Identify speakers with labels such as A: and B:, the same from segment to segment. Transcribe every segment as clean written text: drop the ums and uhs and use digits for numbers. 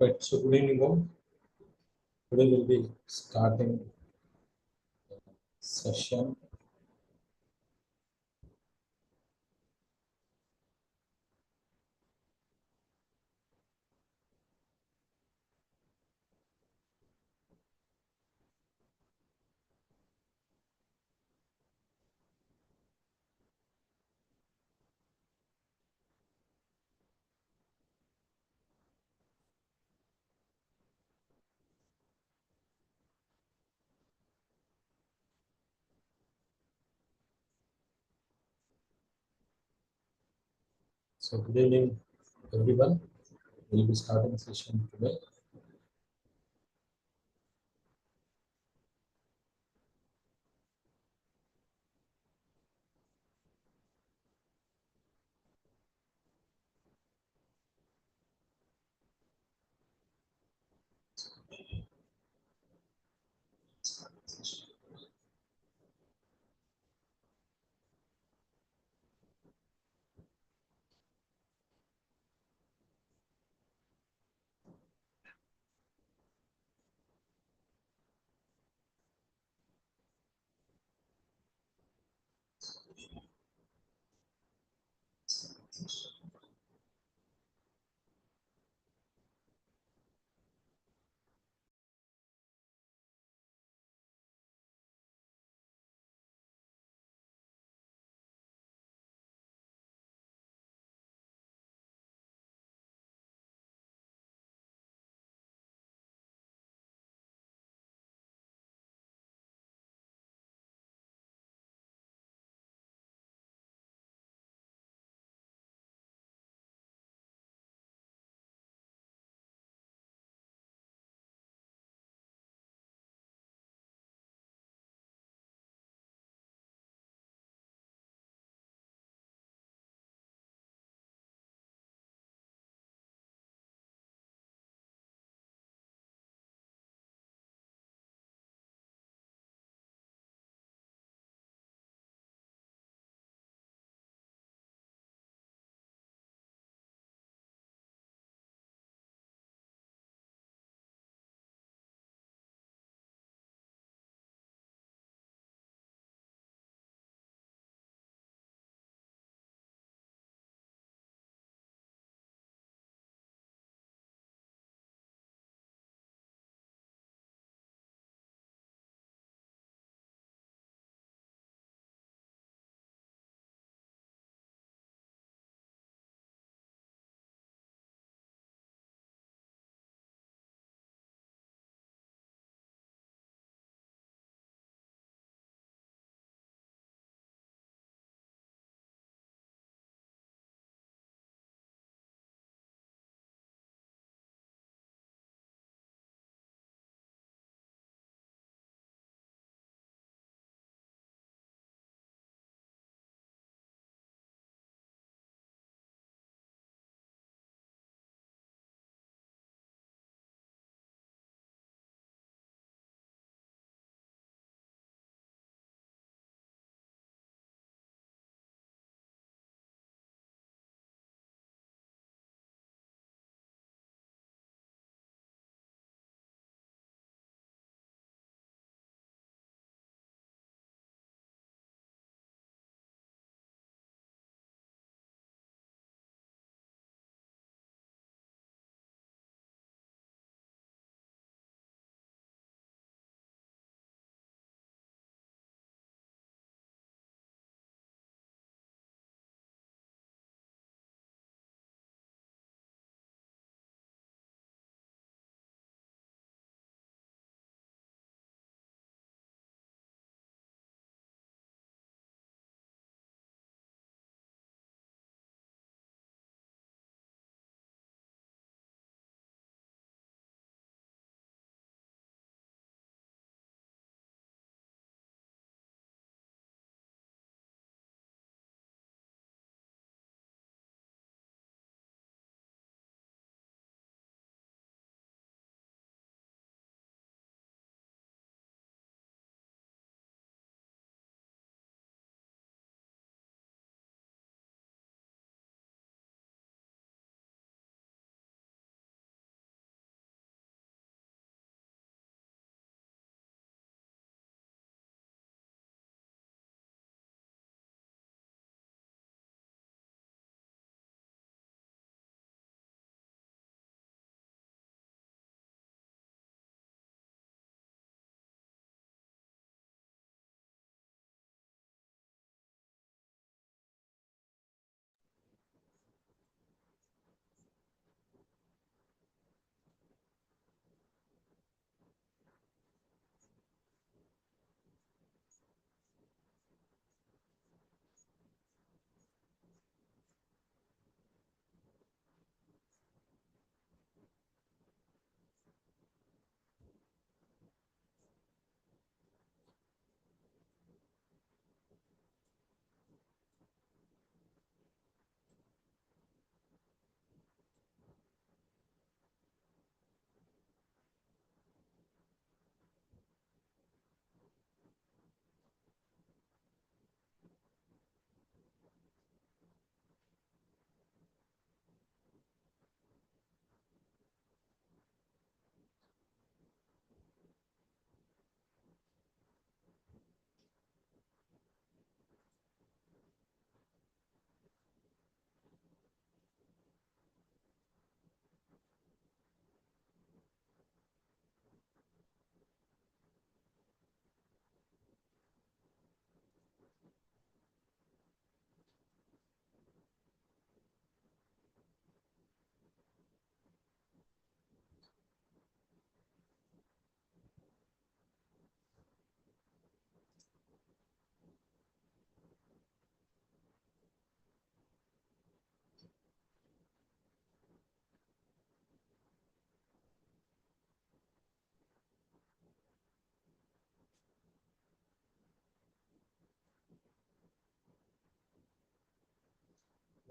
A: Right. So good evening, all. Today we'll be starting session. So good evening, everyone. We'll be starting session today.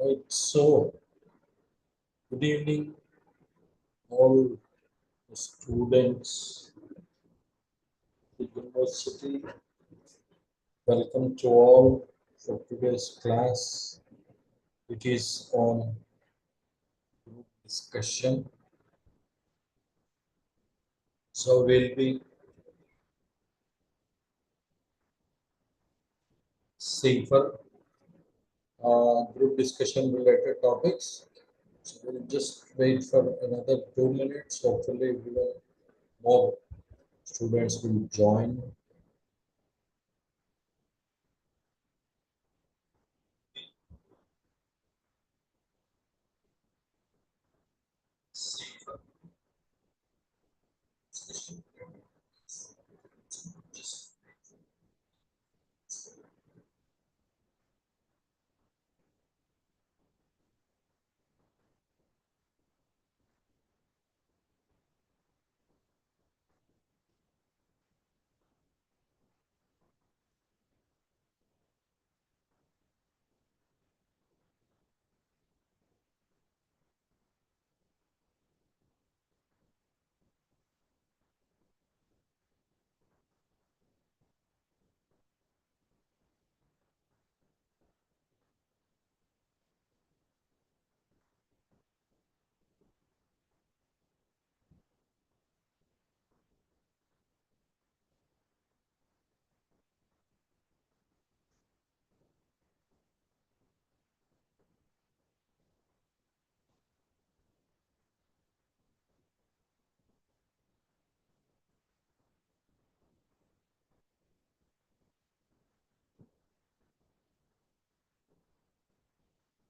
A: Right. So, good evening, all the students at the university. Welcome to all for today's class. It is on group discussion. So, we'll be seeing for group discussion related topics. So, we'll just wait for another 2 minutes. Hopefully, everyone more students will join.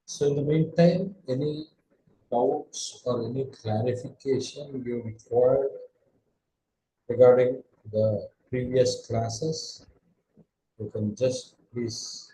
A: So, in the meantime, any doubts or any clarification you require regarding the previous classes, you can just please.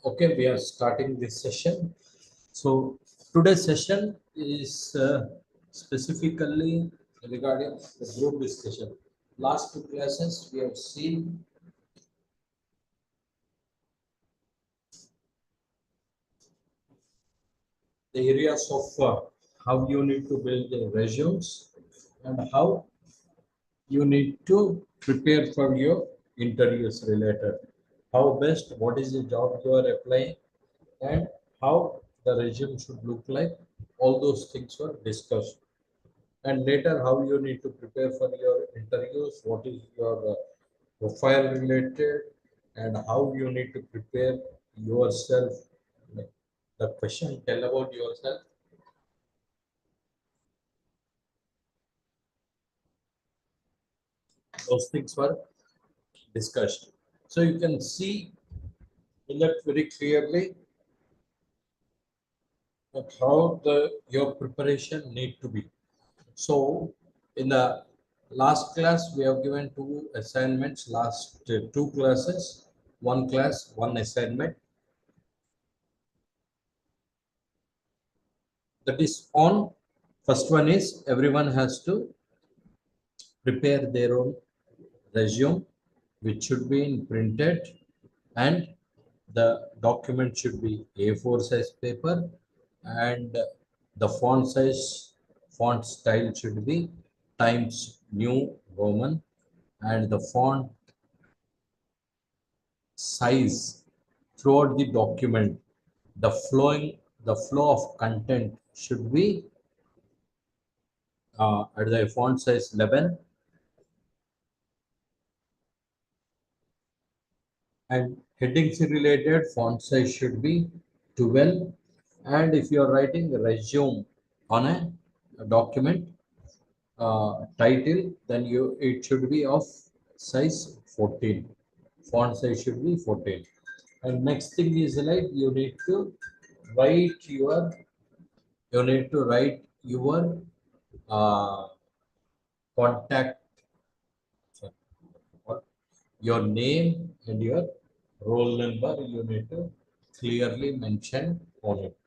A: Okay, we are starting this session. So, today's session is specifically regarding the group discussion. Last two classes, we have seen the areas of how you need to build the resumes and how you need to prepare for your interviews related. How best, what is the job you are applying, and how the resume should look like. All those things were discussed. And later, how you need to prepare for your interviews, what is your profile related, and how you need to prepare yourself. Like the question, tell about yourself. Those things were discussed. So you can see in that very clearly But how the your preparation need to be. So in the last class, we have given two assignments, last two classes, one class, one assignment. That is on. First one is everyone has to prepare their own resume, which should be in printed, and the document should be A4 size paper, and the font style should be Times New Roman, and the font size throughout the document, the flow of content should be at the font size 11, and headings related font size should be 12. And if you are writing a resume on a document title, then it should be of size 14. Font size should be 14. And next thing is like write your you need to write your uh, contact, sorry, what- your name and your roll number. You need to clearly mention on it.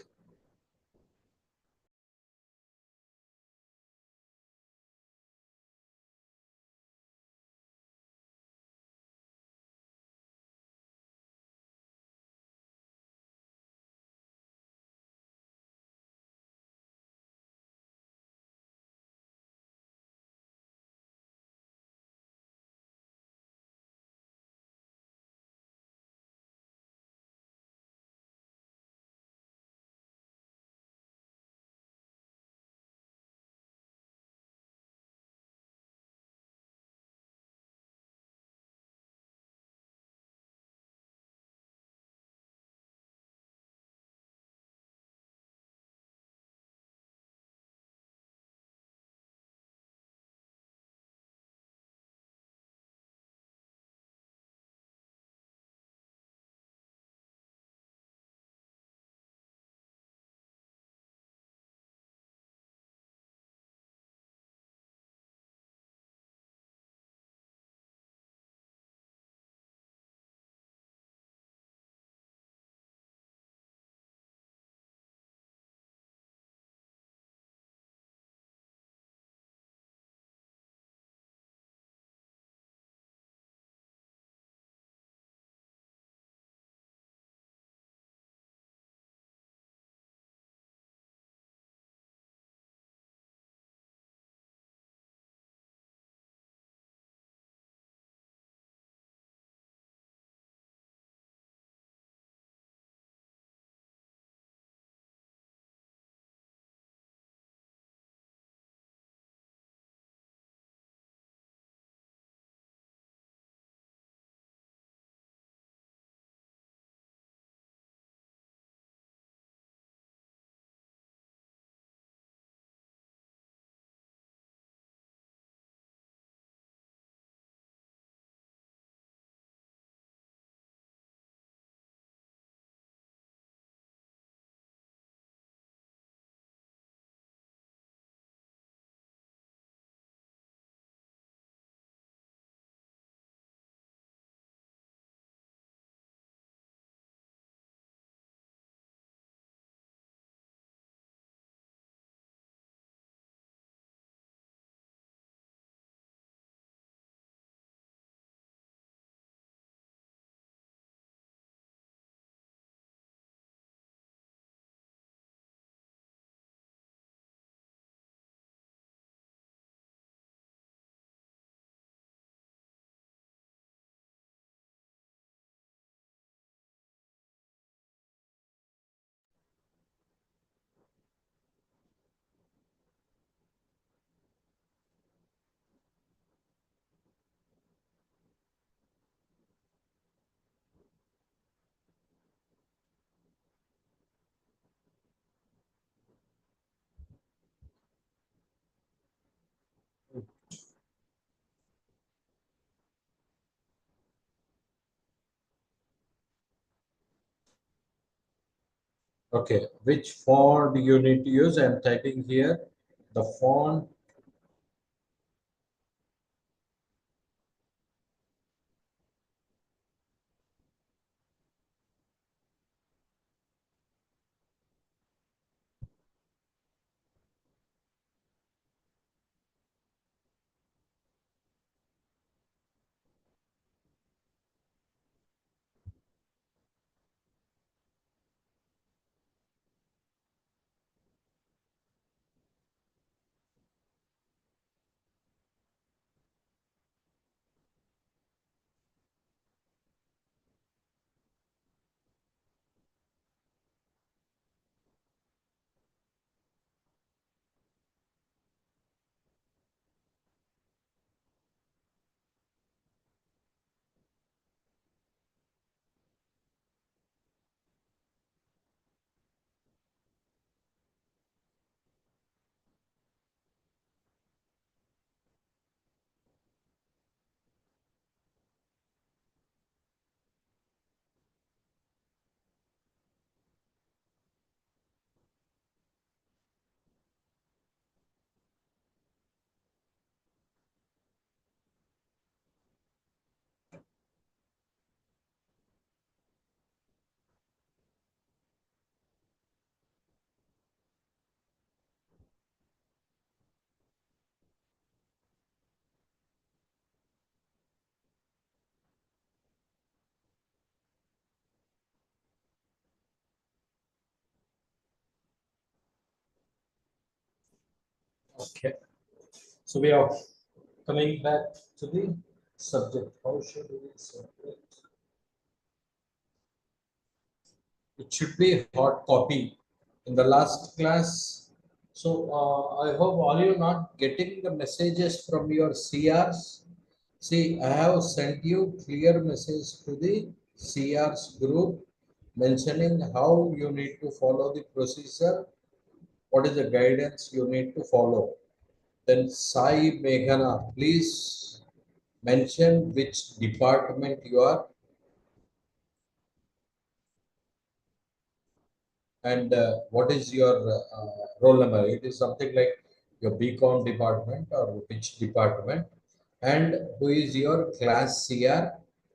A: Okay, which font you need to use? I'm typing here the font. Okay, so we are coming back to the subject. How should we separate? It should be hard copy in the last class. So I hope all you not getting the messages from your CRs. See, I have sent you clear message to the CRs group mentioning how you need to follow the procedure, what is the guidance you need to follow. Then Sai Meghana, please mention which department you are and what is your roll number. It is something like your BCom department or which department, and who is your class CR,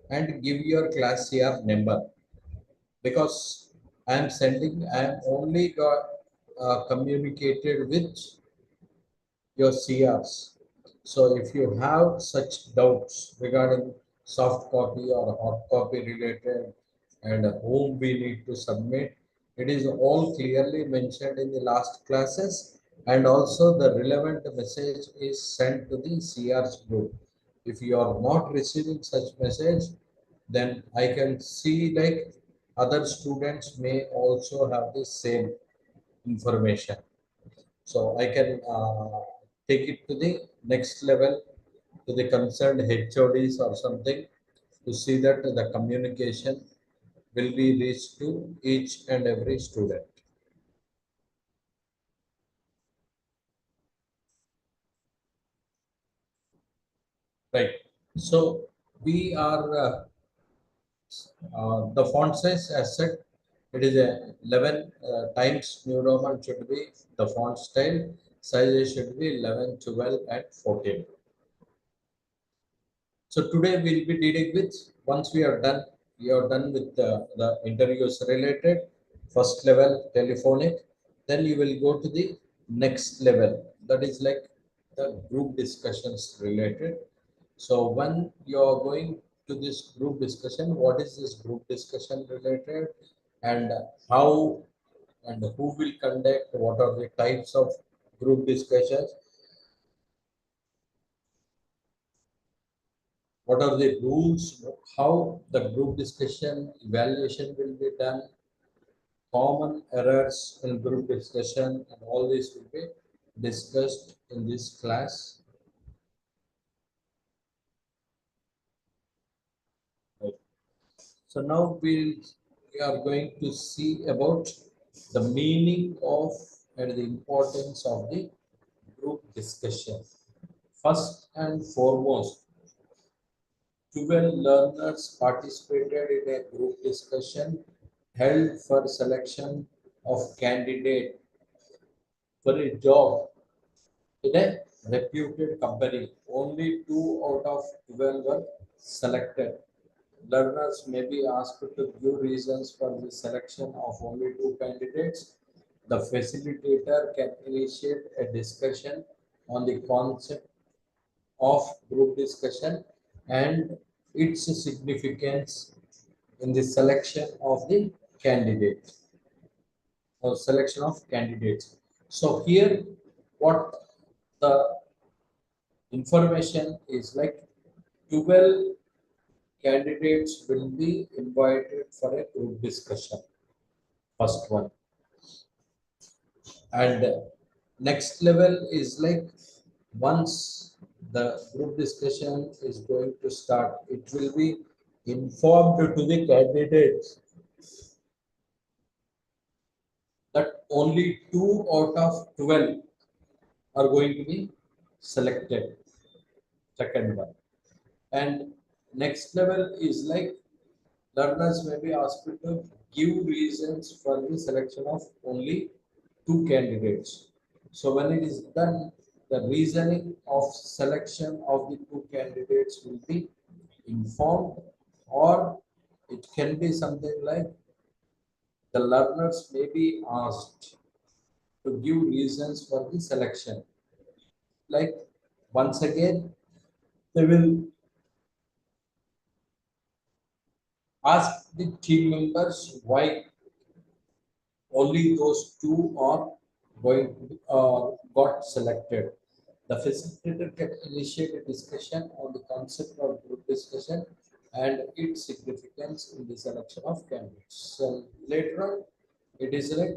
A: and give your class CR number, because I am sending, I am only got communicated with your CRs. So if you have such doubts regarding soft copy or hard copy related and whom we need to submit, it is all clearly mentioned in the last classes, and also the relevant message is sent to the CRs group. If you are not receiving such message, then I can see like other students may also have the same information. So I can take it to the next level to the concerned HODs or something to see that the communication will be reached to each and every student. Right. So we are the font size as said, it is a 11 times New Roman should be the font style. Sizes should be 11, 12, and 14. So today we'll be dealing with, once we are done with the interviews related, first level telephonic, then you will go to the next level. That is like the group discussions related. So when you are going to this group discussion, what is this group discussion related, and how and who will conduct, what are the types of group discussions, what are the rules, how the group discussion evaluation will be done, common errors in group discussion, and all this will be discussed in this class. Right. So now we are going to see about the meaning of and the importance of the group discussion. First and foremost, 12 learners participated in a group discussion held for selection of candidate for a job in a reputed company. Only 2 out of 12 were selected. Learners may be asked to give reasons for the selection of only 2 candidates. The facilitator can initiate a discussion on the concept of group discussion and its significance in the selection of the candidate or selection of candidates. So here, what the information is like 12 candidates will be invited for a group discussion. First one. And next level is like once the group discussion is going to start, it will be informed to the candidates that only 2 out of 12 are going to be selected. Second one. And next level is like learners may be asked to give reasons for the selection of only 2 candidates. So when it is done, the reasoning of selection of the 2 candidates will be informed, or it can be something like the learners may be asked to give reasons for the selection. Like once again, they will ask the team members why only those two are going to got selected. The facilitator can initiate a discussion on the concept of group discussion and its significance in the selection of candidates. So later on, it is like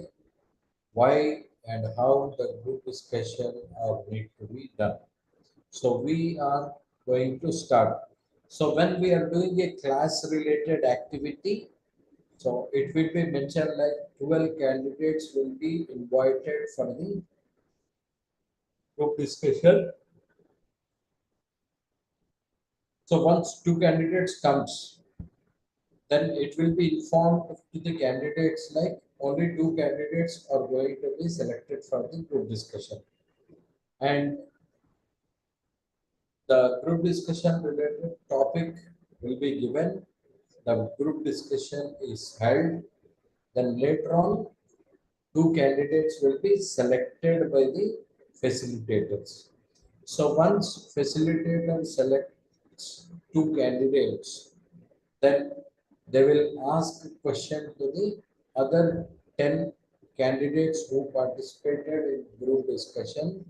A: why and how the group discussion are need to be done. So we are going to start. So when we are doing a class related activity, so it will be mentioned like 12 candidates will be invited for the group discussion. So once 2 candidates comes, then it will be informed to the candidates like only 2 candidates are going to be selected for the group discussion. And the group discussion related topic will be given. The group discussion is held. Then later on, 2 candidates will be selected by the facilitators. So once facilitator selects 2 candidates, then they will ask a question to the other 10 candidates who participated in group discussion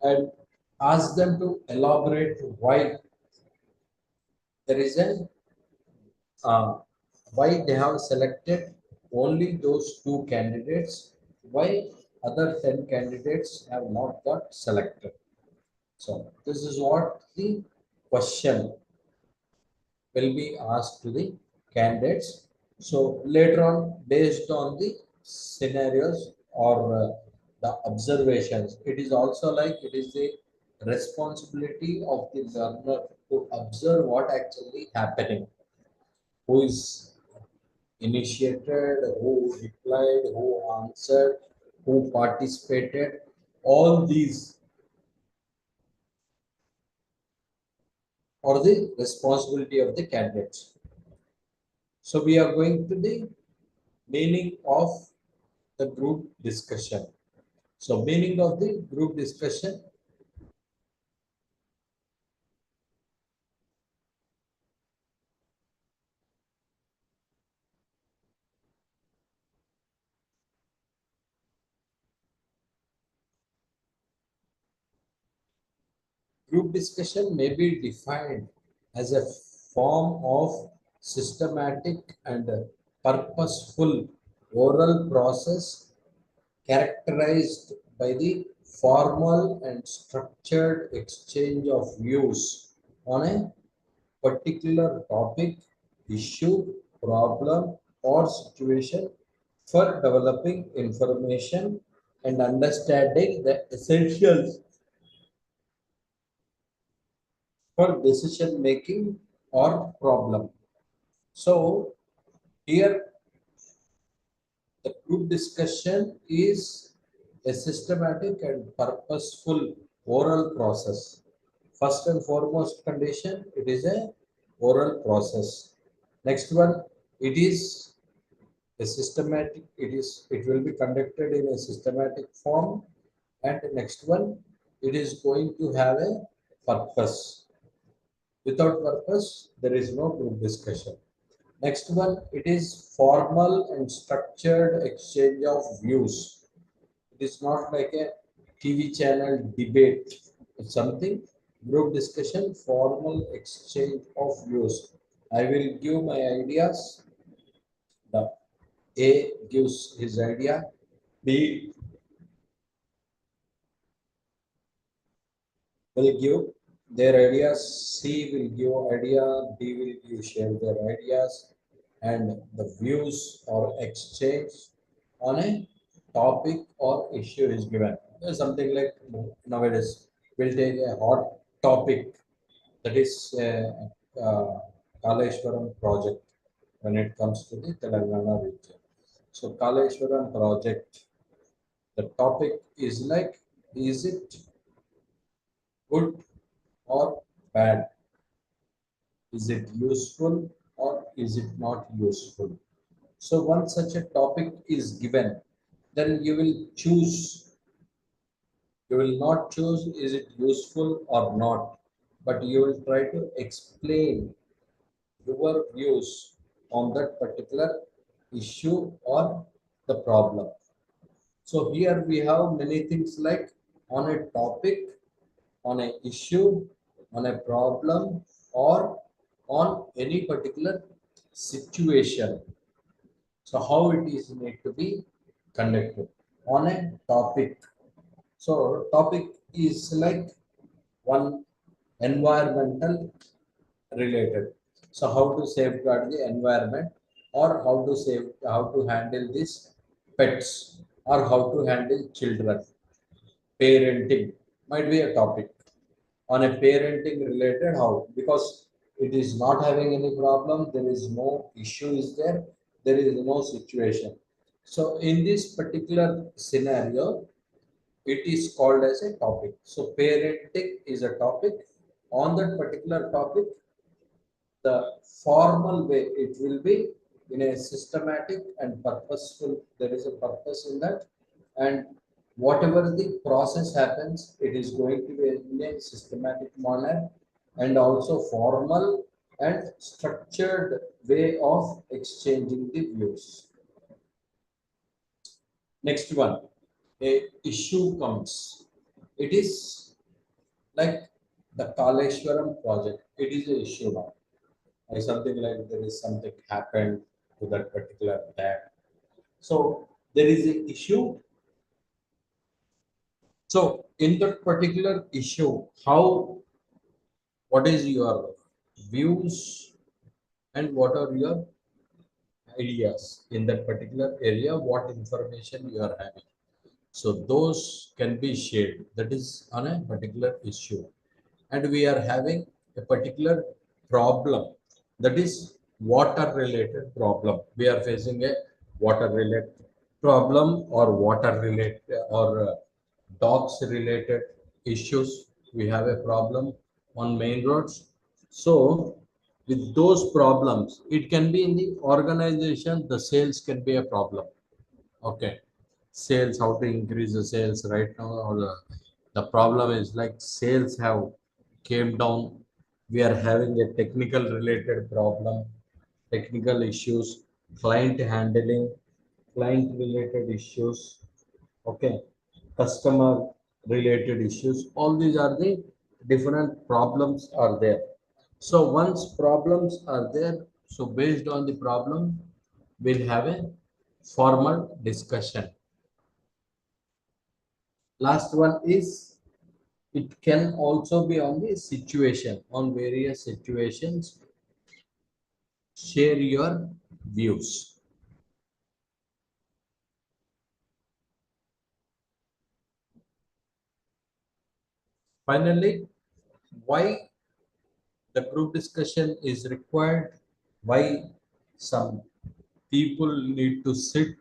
A: and ask them to elaborate why there is a uh, why they have selected only those 2 candidates, why other 10 candidates have not got selected. So this is what the question will be asked to the candidates. So later on, based on the scenarios or the observations, it is also like it is the responsibility of the learner to observe what actually happening, who is initiated, who replied, who answered, who participated. All these are the responsibility of the candidates. So we are going to the meaning of the group discussion. So meaning of the group discussion. Group discussion may be defined as a form of systematic and purposeful oral process characterized by the formal and structured exchange of views on a particular topic, issue, problem, or situation for developing information and understanding the essentials for decision making or problem. So here the group discussion is a systematic and purposeful oral process. First and foremost condition, it is a oral process. Next one, it is a systematic, it will be conducted in a systematic form. And next one, it is going to have a purpose. Without purpose, there is no group discussion. Next one, it is formal and structured exchange of views. It is not like a TV channel debate. It's something group discussion, formal exchange of views. I will give my ideas. The A gives his idea. B will give their ideas. C will give idea. D will give share their ideas, and the views or exchange on a topic or issue is given. Something like nowadays we'll take a hot topic, that is Kaleshwaram project when it comes to the Telangana region. So Kaleshwaram project, the topic is like, is it good or bad? Is it useful or is it not useful? So once such a topic is given, then you will choose. You will not choose is it useful or not, but you will try to explain your views on that particular issue or the problem. So here we have many things like on a topic, on a issue, on a problem, or on any particular situation. So how it is need to be conducted on a topic. So topic is like one environmental related. So how to safeguard the environment, or how to handle these pets, or how to handle children. Parenting might be a topic. On a parenting related, how, because it is not having any problem, there is no issue is there, there is no situation. So in this particular scenario, it is called as a topic. So parenting is a topic. On that particular topic, the formal way it will be in a systematic and purposeful, there is a purpose in that, and whatever the process happens, it is going to be in a systematic manner, and also formal and structured way of exchanging the views. Next one, a issue comes. It is like the Kaleshwaram project, it is an issue now, or something like there is something happened to that particular dam. So there is an issue. So in that particular issue, how, what is your views and what are your ideas in that particular area? What information you are having? So those can be shared. That is on a particular issue, and we are having a particular problem, that is water related problem. We are facing a water related problem, or water related, or dogs related issues. We have a problem on main roads. So with those problems, it can be in the organization, the sales can be a problem. Okay, sales, how to increase the sales right now, or the problem is like sales have came down. We are having a technical related problem, technical issues, client handling, client related issues. Okay, customer related issues, all these are the different problems are there. So once problems are there, so based on the problem, we'll have a formal discussion. Last one is, it can also be on the situation, on various situations. Share your views. Finally, why the group discussion is required? Why some people need to sit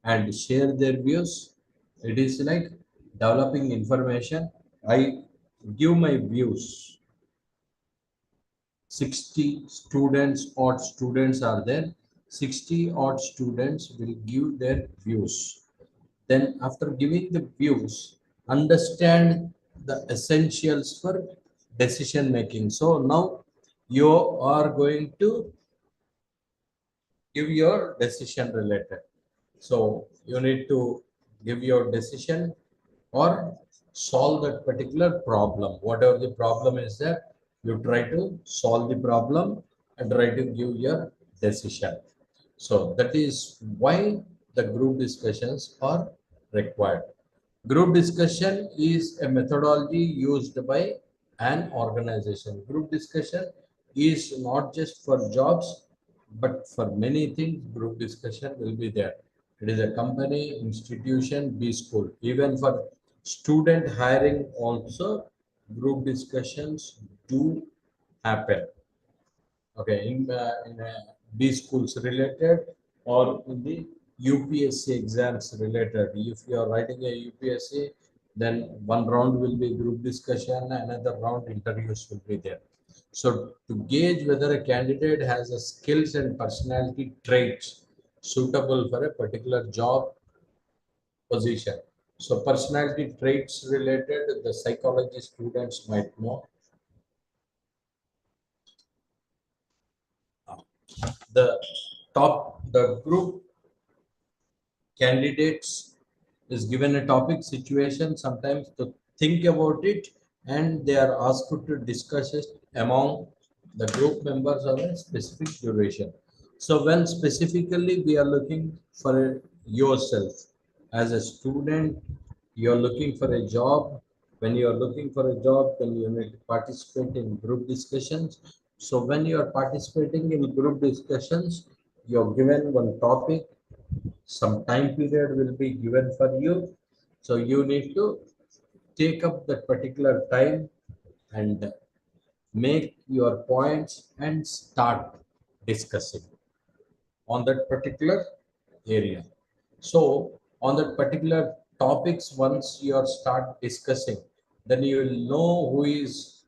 A: and share their views. It is like developing information. I give my views. 60 students, odd students are there. 60 odd students will give their views. Then after giving the views, understand the essentials for decision making. So now you are going to give your decision related. So you need to give your decision or solve that particular problem. Whatever the problem is there, you try to solve the problem and try to give your decision. So that is why the group discussions are required. Group discussion is a methodology used by an organization. Group discussion is not just for jobs, but for many things, group discussion will be there. It is a company, institution, B school. Even for student hiring also, group discussions do happen. Okay, in B schools related or in the UPSC exams related. If you are writing a UPSC, then one round will be group discussion, another round interviews will be there. So to gauge whether a candidate has a skills and personality traits suitable for a particular job position. So personality traits related, the psychology students might know. The the group candidates is given a topic situation sometimes to think about it, and they are asked to discuss it among the group members of a specific duration. So when specifically we are looking for yourself as a student, you are looking for a job. When you are looking for a job, then you need to participate in group discussions. So when you are participating in group discussions, you're given one topic, some time period will be given for you. So you need to take up that particular time and make your points and start discussing on that particular area. So on that particular topics, once you are start discussing, then you will know who is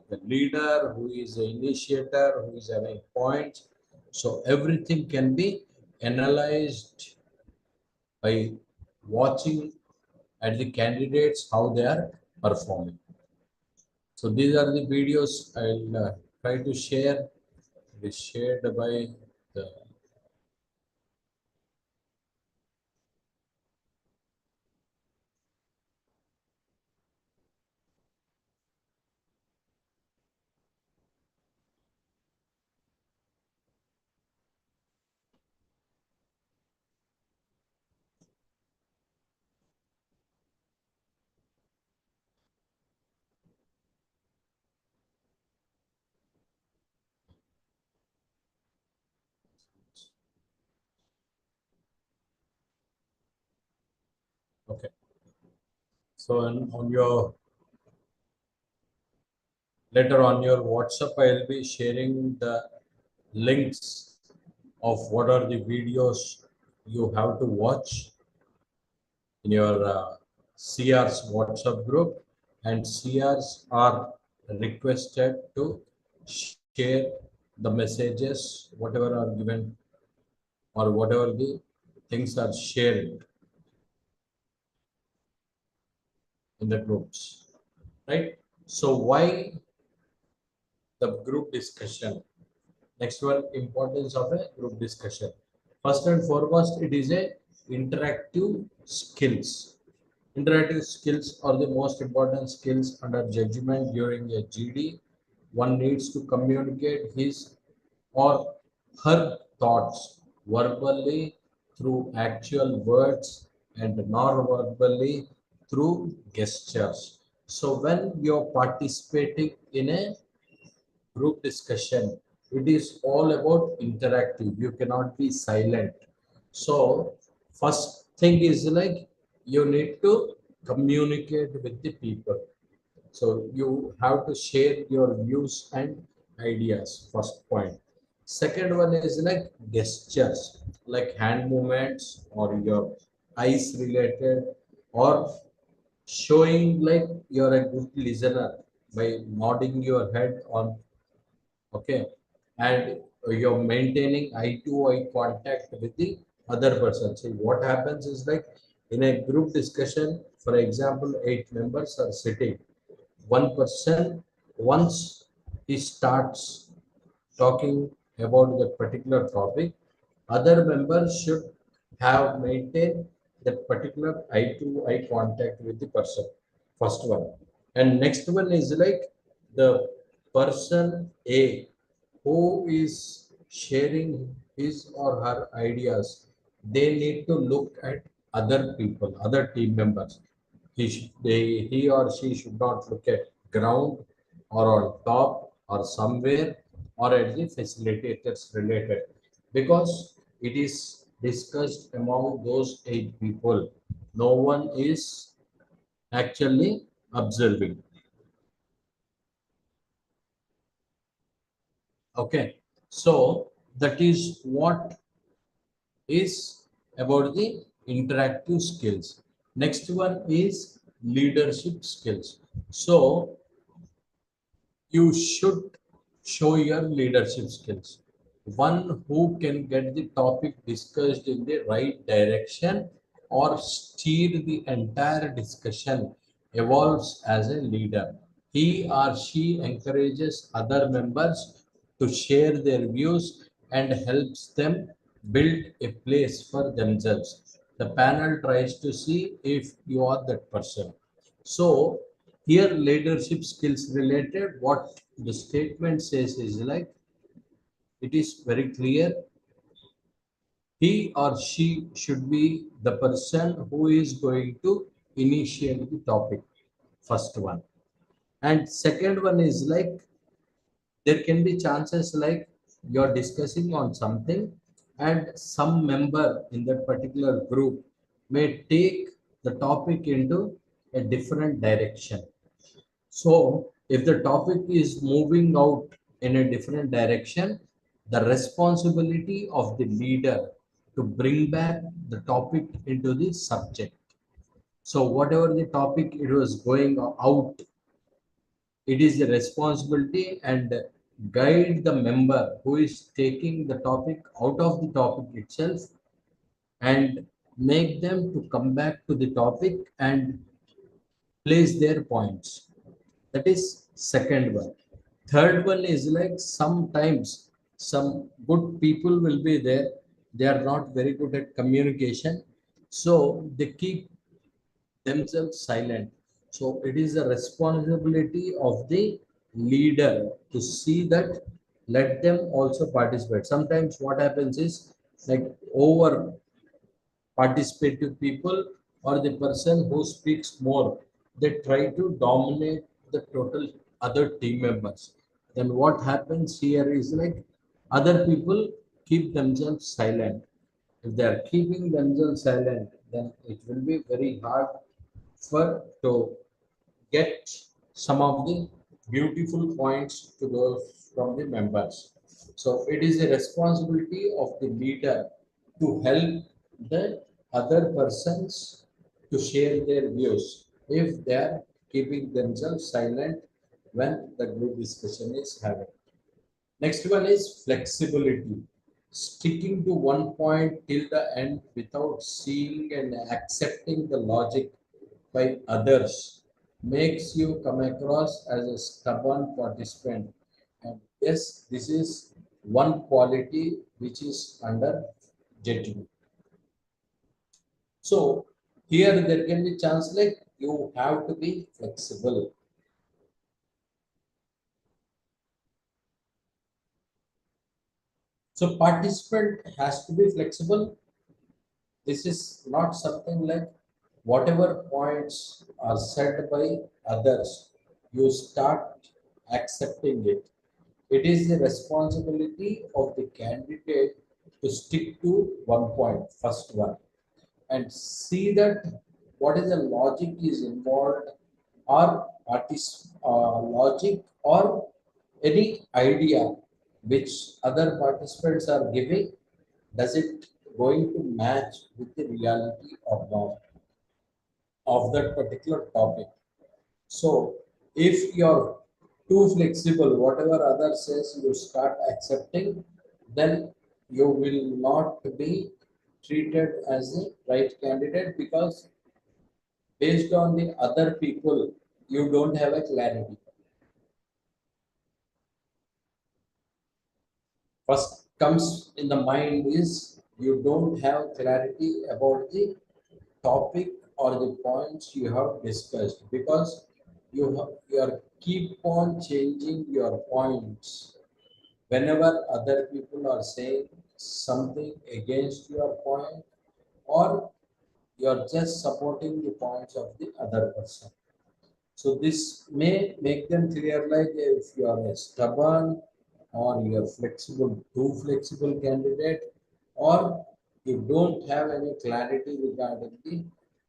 A: the leader, who is the initiator, who is having points. So everything can be analyzed by watching at the candidates how they are performing. So these are the videos I'll try to share. It is shared by the okay. So on your later on your WhatsApp, I'll be sharing the links of what are the videos you have to watch in your CR's WhatsApp group, and CRs are requested to share the messages, whatever are given or whatever the things are shared in the groups, right? So why the group discussion? Next one, importance of a group discussion. First and foremost, it is a interactive skills. Interactive skills are the most important skills under judgment during a GD. One needs to communicate his or her thoughts verbally through actual words and non-verbally through gestures. So when you're participating in a group discussion, it is all about interactive. You cannot be silent. So first thing is like you need to communicate with the people. So you have to share your views and ideas, first point. Second one is like gestures, like hand movements or your eyes related, or showing like you're a good listener by nodding your head on, okay, and you're maintaining eye to eye contact with the other person. See, what happens is like in a group discussion, for example, 8 members are sitting. One person, once he starts talking about the particular topic, other members should have maintained that particular eye to eye contact with the person. First one. And next one is like the person A who is sharing his or her ideas. They need to look at other people, other team members. He or she should not look at ground or on top or somewhere or at the facilitators related, because it is discussed among those 8 people. No one is actually observing. Okay, so that is what is about the interactive skills. Next one is leadership skills. So you should show your leadership skills. One who can get the topic discussed in the right direction or steer the entire discussion evolves as a leader. He or she encourages other members to share their views and helps them build a place for themselves. The panel tries to see if you are that person. So here leadership skills related, what the statement says is like it is very clear. He or she should be the person who is going to initiate the topic. First one. And second one is like there can be chances like you're discussing on something and some member in that particular group may take the topic into a different direction. So, if the topic is moving out in a different direction, the responsibility of the leader to bring back the topic into the subject. So, whatever the topic it was going out, it is the responsibility and guide the member who is taking the topic out of the topic itself and make them to come back to the topic and place their points. That is second one. Third one is like sometimes some good people will be there. They are not very good at communication. So they keep themselves silent. So it is a responsibility of the leader to see that let them also participate. Sometimes what happens is like over participative people or the person who speaks more, they try to dominate the total other team members. Then what happens here is like other people keep themselves silent. If they are keeping themselves silent, then it will be very hard for to get some of the beautiful points to those from the members. So it is a responsibility of the leader to help the other persons to share their views if they are keeping themselves silent when the group discussion is having. Next one is flexibility. Sticking to one point till the end without seeing and accepting the logic by others makes you come across as a stubborn participant. And yes, this is one quality which is under judgment. So here there can be chance like you have to be flexible. So participant has to be flexible. This is not something like whatever points are said by others, you start accepting it. It is the responsibility of the candidate to stick to one point, first one, and see that what is the logic is involved or logic or any idea which other participants are giving, does it going to match with the reality or not of that particular topic? So if you're too flexible, whatever other says you start accepting, then you will not be treated as a right candidate, because based on the other people, you don't have a clarity. First comes in the mind is you don't have clarity about the topic or the points you have discussed, because you are keep on changing your points whenever other people are saying something against your point, or you are just supporting the points of the other person. So this may make them clear, like if you are a stubborn or you are flexible, too flexible candidate, or you don't have any clarity regarding the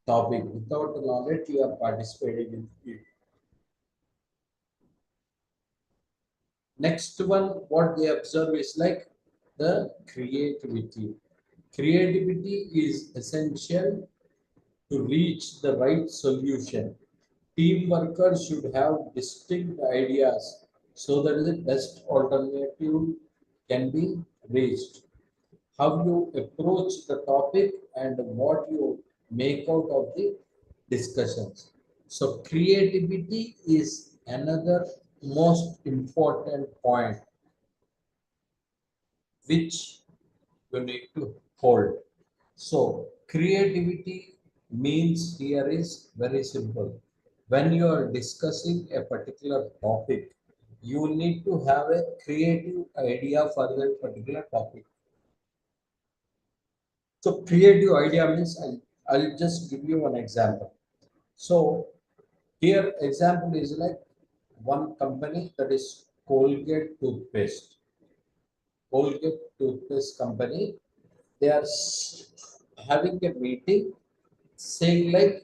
A: topic. Without the knowledge, you are participating in it. Next one, what they observe is like the creativity. Creativity is essential to reach the right solution. Team workers should have distinct ideas so that the best alternative can be reached. How you approach the topic and what you make out of the discussions. So creativity is another most important point which you need to hold. So creativity means here is very simple. When you are discussing a particular topic, you need to have a creative idea for that particular topic. So creative idea means I'll just give you one example. So here example is like one company, that is Colgate toothpaste. Colgate toothpaste company, they are having a meeting saying like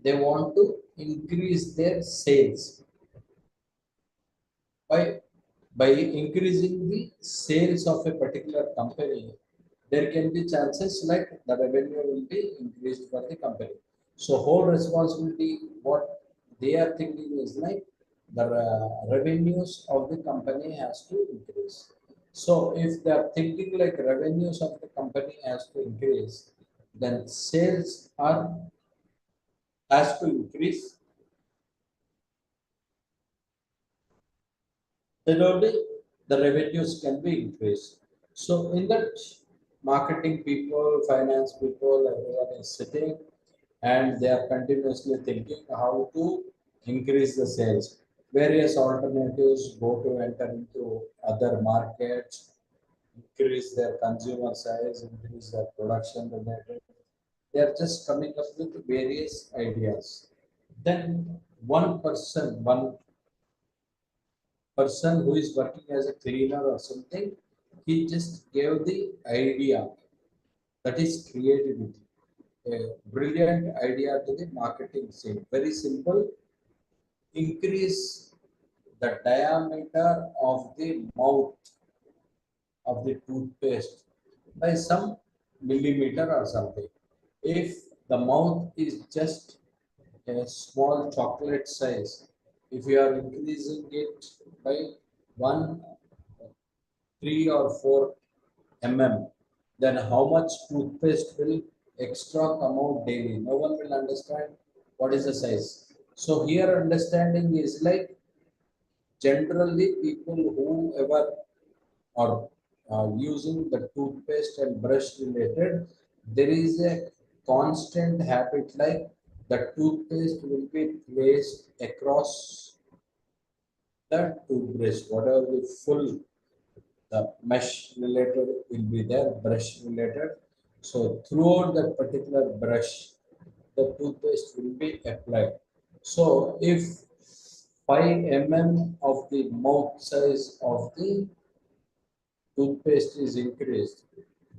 A: they want to increase their sales. By by increasing the sales of a particular company, there can be chances like the revenue will be increased for the company. So whole responsibility, what they are thinking is like the revenues of the company has to increase. So if they are thinking like revenues of the company has to increase, then sales are has to increase, then only the revenues can be increased. So in that, marketing people, finance people, everyone is sitting and they are continuously thinking how to increase the sales. Various alternatives go to enter into other markets, increase their consumer size, increase their production related. They are just coming up with various ideas. Then one person who is working as a cleaner or something, he just gave the idea, that is creativity, a brilliant idea to the marketing scene. Very simple, increase the diameter of the mouth of the toothpaste by some millimeter or something. If the mouth is just a small chocolate size, if you are increasing it by one 3 or 4 mm, then how much toothpaste will extra come out daily? No one will understand what is the size. So here understanding is like generally people whoever are using the toothpaste and brush related, there is a constant habit like the toothpaste will be placed across the toothbrush, whatever the full the mesh related will be there, brush related. So throughout that particular brush, the toothpaste will be applied. So if 5 mm of the mouth size of the toothpaste is increased,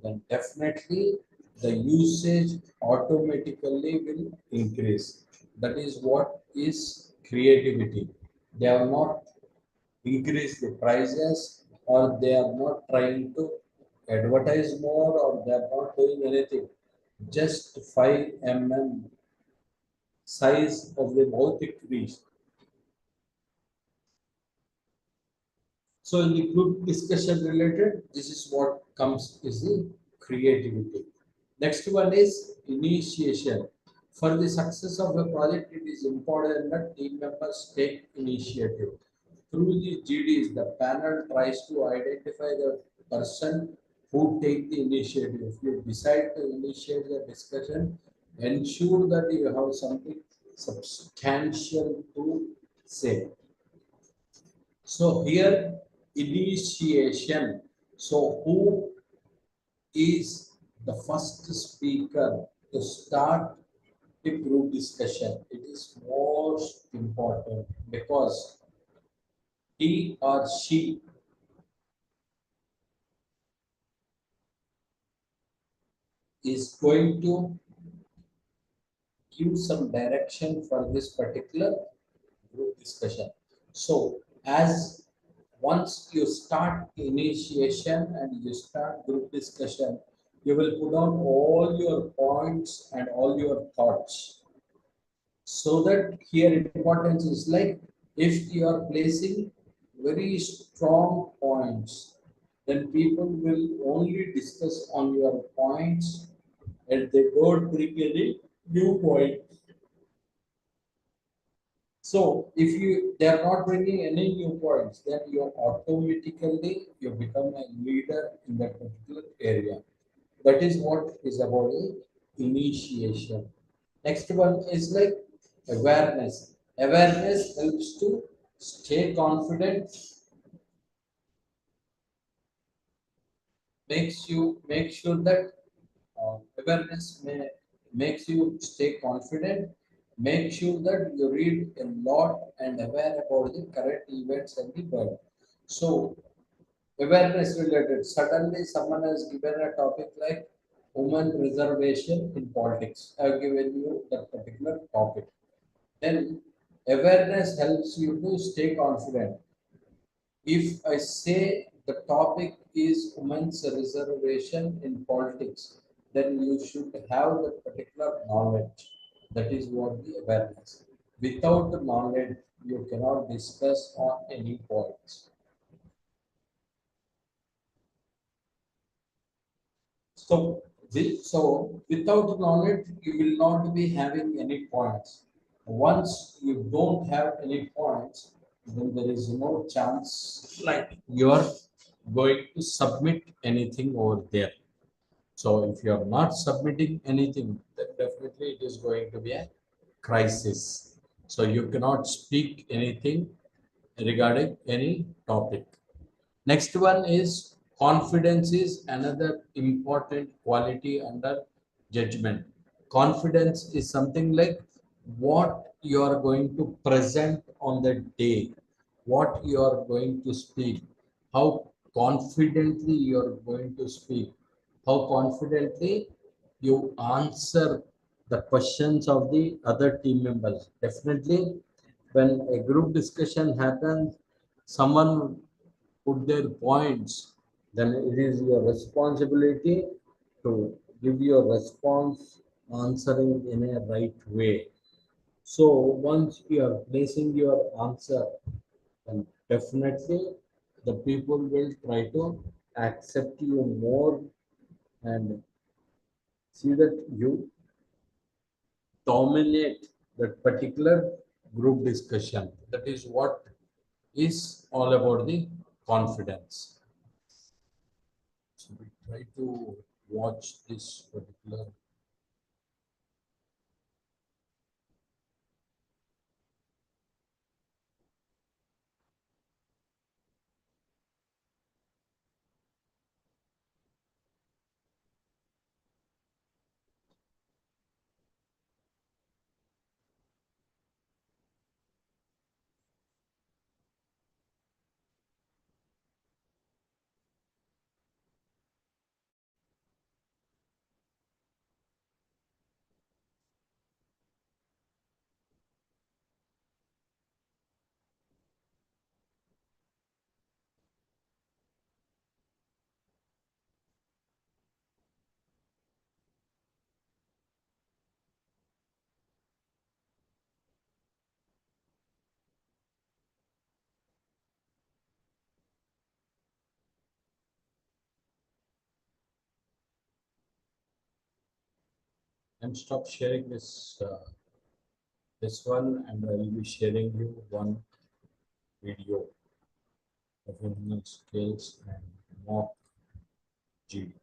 A: then definitely the usage automatically will increase. That is what is creativity. They have not increased the prices or they are not trying to advertise more, or they are not doing anything. Just 5 mm size of the mouth increase. So in the group discussion related, this is what comes is the creativity. Next one is initiation. For the success of a project, it is important that team members take initiative. Through the GDs, the panel tries to identify the person who take the initiative. If you decide to initiate the discussion, ensure that you have something substantial to say. So here, initiation. So who is the first speaker to start the group discussion? It is most important because he or she is going to give some direction for this particular group discussion. So as once you start initiation and you start group discussion, you will put down all your points and all your thoughts. So that here importance is like if you are placing very strong points, then people will only discuss on your points and they don't bring any new point. So if they are not bringing any new points, then you automatically you become a leader in that particular area. That is what is about the initiation. Next one is like awareness. Awareness helps to stay confident, makes you make sure that makes you stay confident, make sure that you read a lot and aware about the current events and the world. So awareness related. Suddenly someone has given a topic like women reservation in politics. I have given you that particular topic. Then awareness helps you to stay confident. If I say the topic is women's reservation in politics, then you should have the particular knowledge. That is what the awareness. Without the knowledge, you cannot discuss on any points. So, without knowledge, you will not be having any points. Once you don't have any points, then there is no chance like you are going to submit anything over there. So if you are not submitting anything, then definitely it is going to be a crisis. So you cannot speak anything regarding any topic. Next one is confidence is another important quality under judgment. Confidence is something like what you are going to present on the day, what you are going to speak, how confidently you are going to speak, how confidently you answer the questions of the other team members. Definitely, when a group discussion happens, someone put their points, then it is your responsibility to give your response answering in a right way. So once you are placing your answer, then definitely the people will try to accept you more and see that you dominate that particular group discussion. That is what is all about the confidence. So we try to watch this particular. and stop sharing this one, and I will be sharing you one video of human skills and mock GD.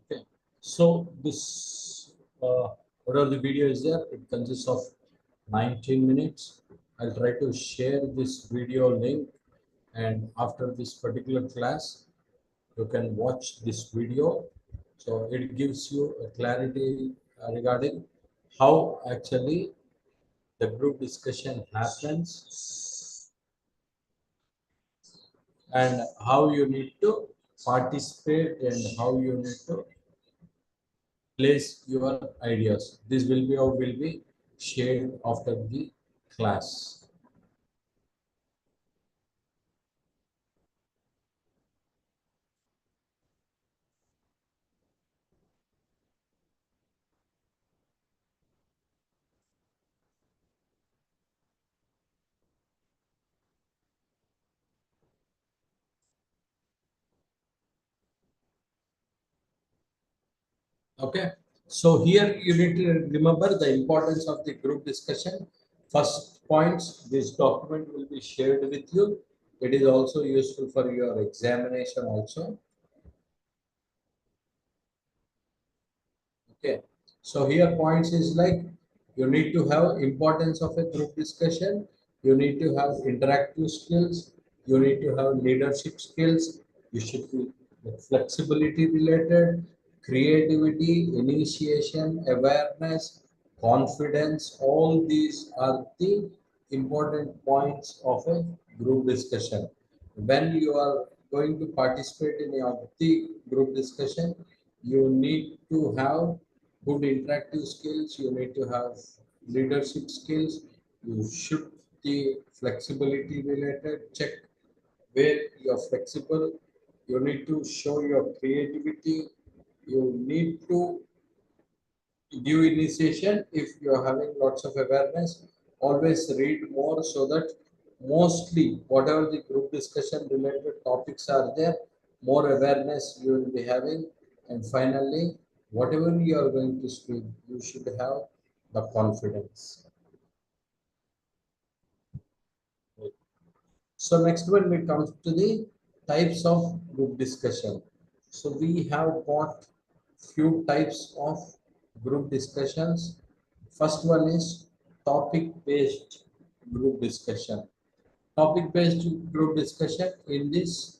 A: Okay, so this whatever the video is there, it consists of 19 minutes. I'll try to share this video link, and after this particular class, you can watch this video. So it gives you a clarity regarding how actually the group discussion happens and how you need to participate and how you need to place your ideas. This will be or will be shared after the class. Okay. So here you need to remember the importance of the group discussion. First points, this document will be shared with you. It is also useful for your examination also. Okay. So here points is like you need to have importance of a group discussion. You need to have interactive skills. You need to have leadership skills. You should be flexibility related, creativity, initiation, awareness, confidence. All these are the important points of a group discussion. When you are going to participate in the group discussion, you need to have good interactive skills, you need to have leadership skills, you should be flexibility related, check where you're flexible, you need to show your creativity, you need to give initiation if you're having lots of awareness, always read more so that mostly whatever the group discussion related topics are there, more awareness you will be having, and finally whatever you are going to speak you should have the confidence. So next one we come to the types of group discussion. So we have got few types of group discussions. First one is topic based group discussion. Topic based group discussion, in this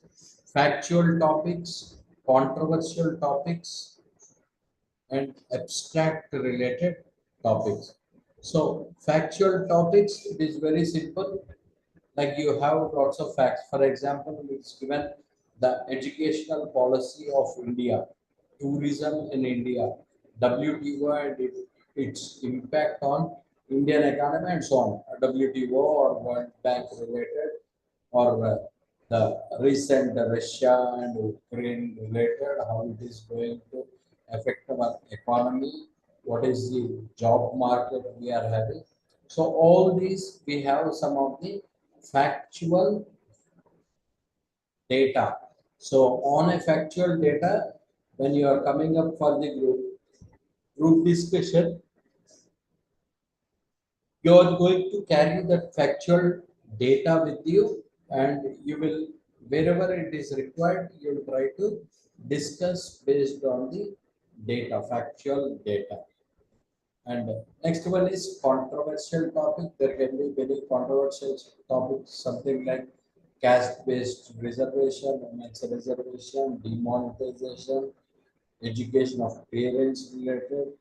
A: factual topics, controversial topics, and abstract related topics. So factual topics, it is very simple, like you have lots of facts. For example, it's given the educational policy of India, tourism in India, WTO and its impact on Indian economy and so on. WTO or World Bank related, or the recent Russia and Ukraine related, how it is going to affect our economy, what is the job market we are having. So all these we have some of the factual data. So on a factual data, when you are coming up for the group discussion, you are going to carry that factual data with you, and you will wherever it is required, you'll try to discuss based on the data, factual data. And next one is controversial topic. There can be many controversial topics, something like caste-based reservation, women's reservation, demonetization, education of parents related.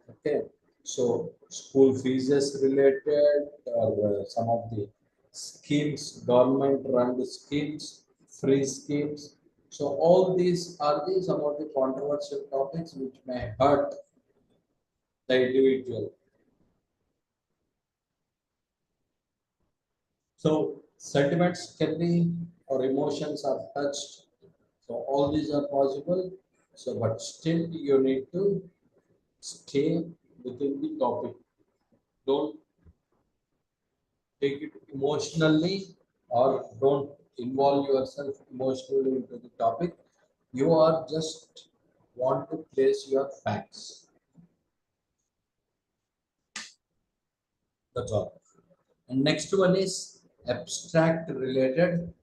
A: Okay, so school fees is related, or some of the schemes, government-run schemes, free schemes. So all these are the some of the controversial topics which may hurt the individual. So sentiments can be or emotions are touched. So all these are possible. So but still you need to stay within the topic. Don't take it emotionally or don't involve yourself emotionally into the topic. You are just want to place your facts. That's all. And next one is abstract related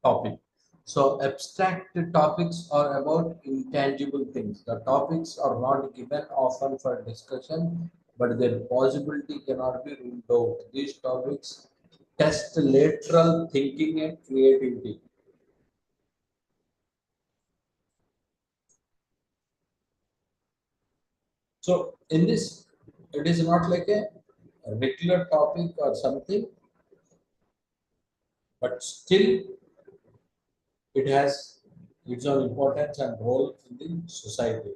A: topic. So abstract topics are about intangible things. The topics are not given often for discussion, but their possibility cannot be ruled out. These topics test lateral thinking and creativity. So in this, it is not like a regular topic or something, but still it has its own importance and role in the society.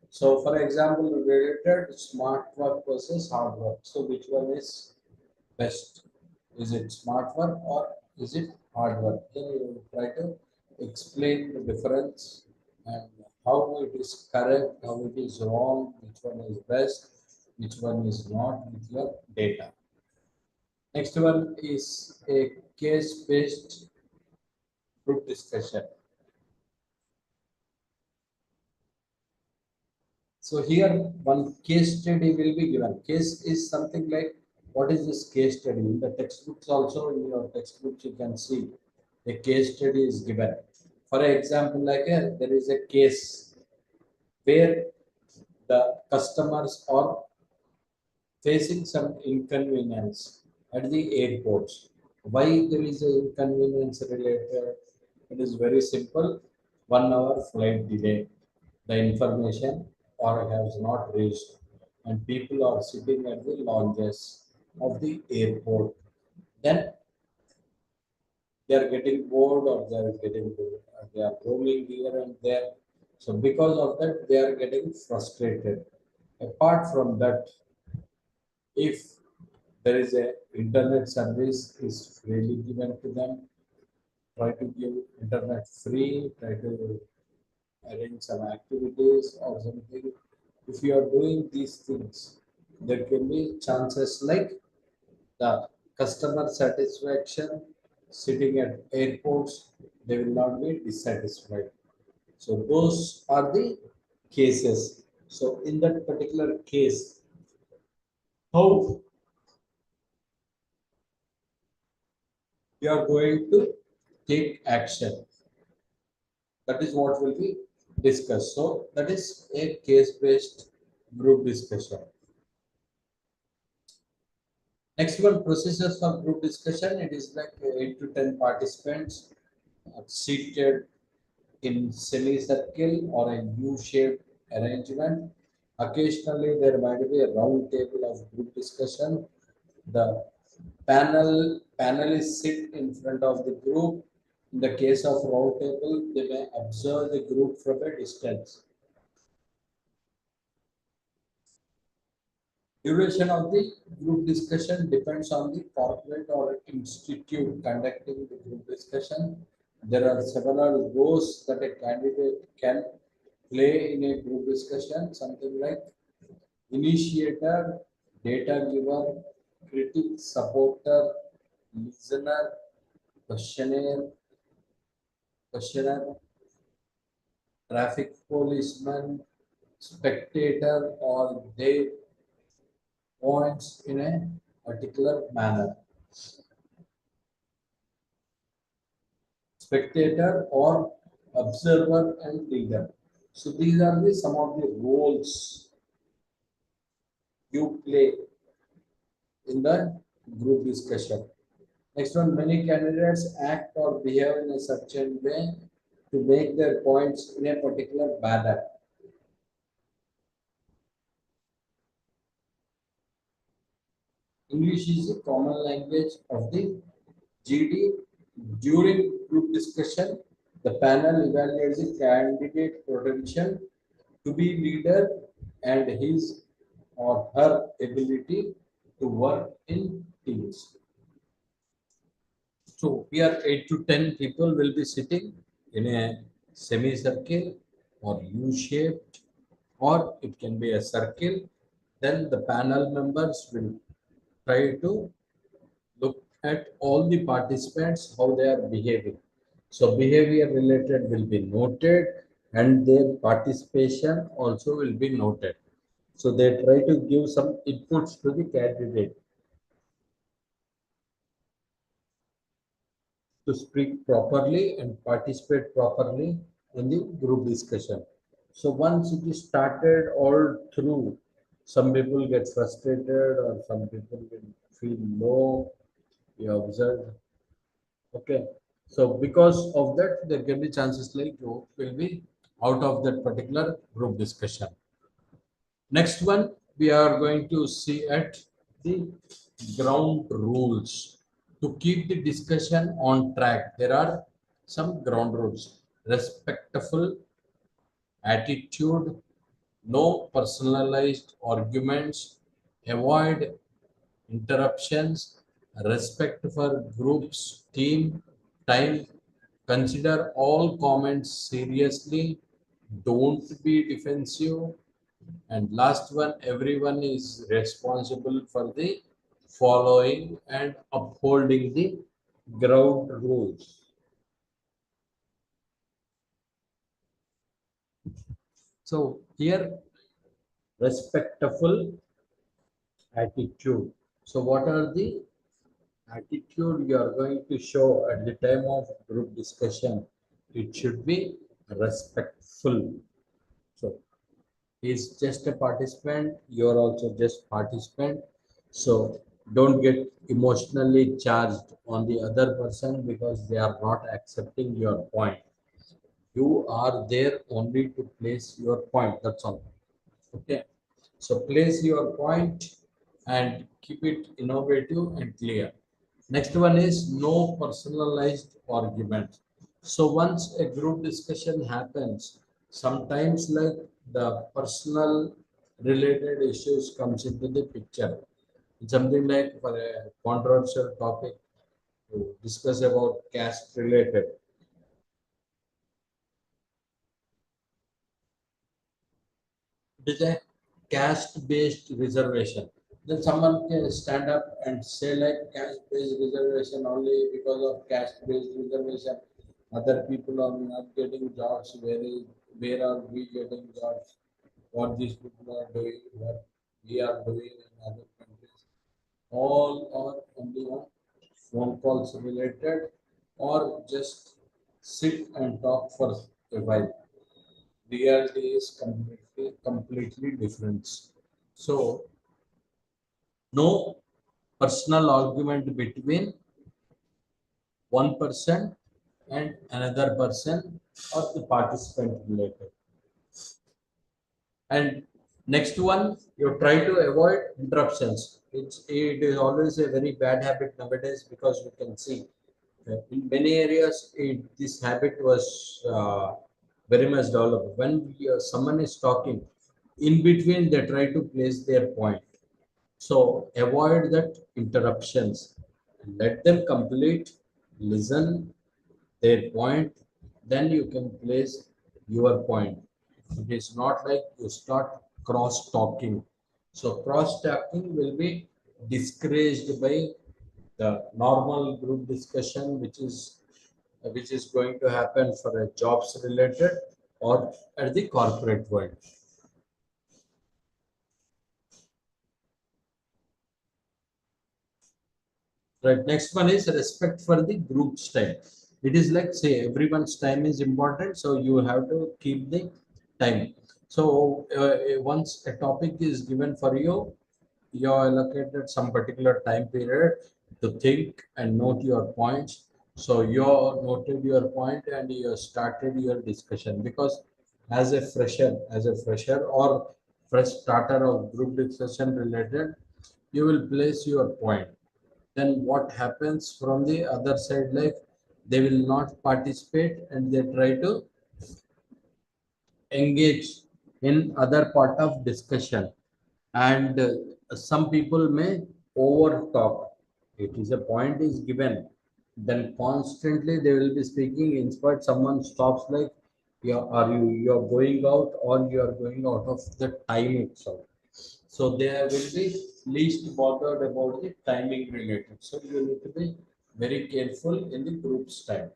A: So, for example, related smart work versus hard work. So, which one is best? Is it smart work or is it hard work? Then you try to explain the difference and how it is correct, how it is wrong, which one is best, which one is not with your data. Next one is a case-based group discussion. So here one case study will be given. Case is something like what is this case study? In the textbooks also, in your textbooks you can see a case study is given. For example, like there is a case where the customers are facing some inconvenience at the airports. Why there is an inconvenience related? It is very simple. 1 hour flight delay. The information or has not reached, and people are sitting at the lounges of the airport. Then they are getting bored or they are roaming here and there. So because of that, they are getting frustrated. Apart from that, if there is a internet service is freely given to them, try to give internet free, try to arrange some activities or something. If you are doing these things, there can be chances like the customer satisfaction sitting at airports, they will not be dissatisfied. So those are the cases. So in that particular case, how you are going to take action. That is what will be discussed. So that is a case-based group discussion. Next one, procedures for group discussion. It is like 8 to 10 participants seated in semicircle or a U-shaped arrangement. Occasionally, there might be a round table of group discussion. The panelists sit in front of the group. In the case of round table, they may observe the group from a distance. Duration of the group discussion depends on the corporate or institute conducting the group discussion. There are several roles that a candidate can play in a group discussion, something like initiator, data giver, critic, supporter, listener, questionnaire, questioner, traffic policeman, spectator, or they points in a particular manner. spectator or observer and leader. So these are the some of the roles you play in the group discussion. Next one, many candidates act or behave in a certain way to make their points in a particular manner. English is a common language of the GD. During group discussion, the panel evaluates the candidate potential to be leader and his or her ability to work in teams. So here 8 to 10 people will be sitting in a semicircle or U-shaped, or it can be a circle. Then the panel members will try to look at all the participants, how they are behaving. So behavior related will be noted and their participation also will be noted. So they try to give some inputs to the candidate to speak properly and participate properly in the group discussion. So once it is started all through, some people get frustrated or some people will feel low. You observe. Okay. So because of that, there can be chances like you will be out of that particular group discussion. Next one, we are going to see at the ground rules. To keep the discussion on track, there are some ground rules. Respectful attitude, no personalized arguments, avoid interruptions, respect for groups, team, time, consider all comments seriously, don't be defensive, and last one, everyone is responsible for the following and upholding the ground rules. So here, respectful attitude. So what are the attitude you are going to show at the time of group discussion? It should be respectful. So he's just a participant, you're also just participant. So don't get emotionally charged on the other person because they are not accepting your point. You are there only to place your point. That's all. Okay. So place your point and keep it innovative and clear. Next one is no personalized argument. So once a group discussion happens, sometimes like the personal related issues comes into the picture. It's something like for a controversial topic to discuss about caste related. It is a caste-based reservation. Then someone can stand up and say like caste-based reservation only because of caste-based reservation. Other people are not getting jobs. Where are we getting jobs? What these people are doing, what we are doing in other countries. All are only on phone calls related or just sit and talk for a while. Reality is completely different. So no personal argument between one person and another person or the participant related. And next one, you try to avoid interruptions. It is always a very bad habit nowadays because you can see in many areas this habit was very much developed. When someone is talking, in between they try to place their point. So avoid that interruptions. Let them complete, listen their point, then you can place your point. It is not like you start cross talking. So cross talking will be discouraged by the normal group discussion, which is going to happen for a jobs related or at the corporate world. Right. Next one is respect for the group style. It is like, say, everyone's time is important, so you have to keep the time. So once a topic is given for you, you are allocated some particular time period to think and note your points. So you noted your point and you started your discussion, because as a fresher or fresh starter of group discussion related, you will place your point. Then what happens from the other side, like they will not participate and they try to engage in other part of discussion, and some people may over talk. It is a point is given, then constantly they will be speaking. In spite someone stops, like, yeah, are you're going out or you are going out of the time itself. So they will be least bothered about the timing related. So you need to be very careful in the group's time.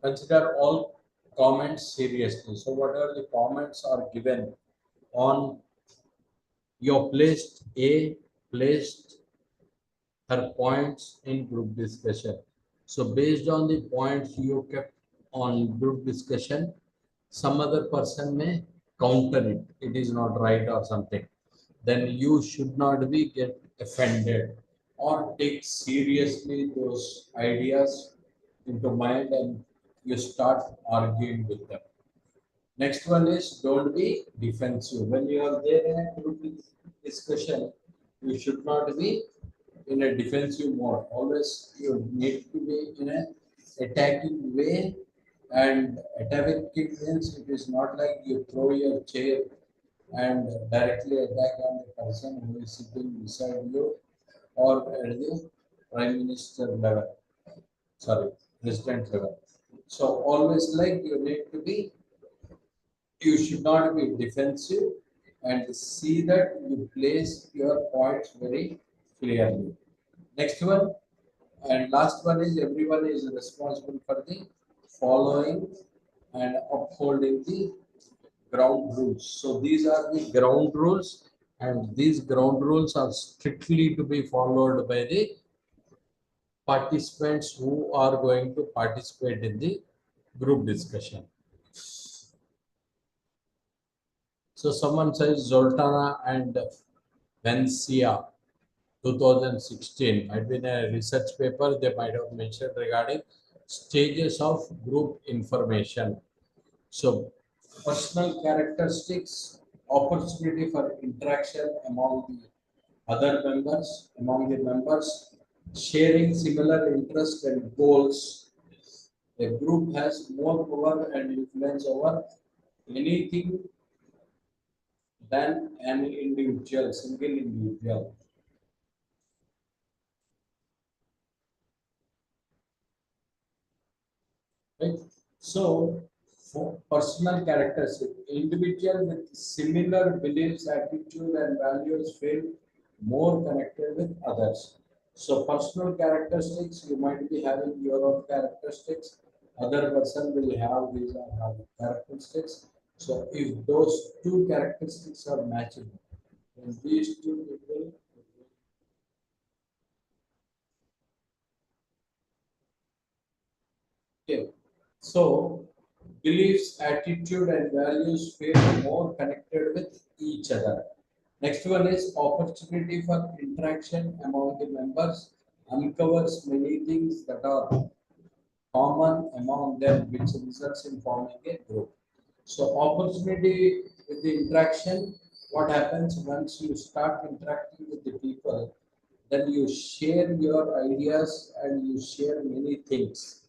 A: Consider all comments seriously. So whatever the comments are given on your placed her points in group discussion. So based on the points you kept on group discussion, some other person may counter it. It is not right or something. Then you should not be get offended or take seriously those ideas into mind, and you start arguing with them. Next one is, don't be defensive. When you are there in a group discussion, you should not be in a defensive mode. Always you need to be in a attacking way. And attacking means it is not like you throw your chair and directly attack on the person who is sitting beside you or at the prime minister level. Sorry, president level. So always, like, you need to be, you should not be defensive, and see that you place your points very clearly. Next one and last one is, everyone is responsible for the following and upholding the ground rules. So these are the ground rules, and these ground rules are strictly to be followed by the participants who are going to participate in the group discussion. So someone says Zoltana and Vencia 2016 might be in a research paper. They might have mentioned regarding stages of group information. So personal characteristics, opportunity for interaction among the members, sharing similar interests and goals. A group has more power and influence over anything than an single individual. Right? So, for personal characteristic, individual with similar beliefs, attitude, and values feel more connected with others. So, personal characteristics, you might be having your own characteristics. Other person will have these characteristics. So, if those two characteristics are matching, then these two people. Okay. So beliefs, attitude, and values feel more connected with each other. Next one is opportunity for interaction among the members uncovers many things that are common among them, which results in forming a group. So opportunity with the interaction, what happens once you start interacting with the people, then you share your ideas and you share many things.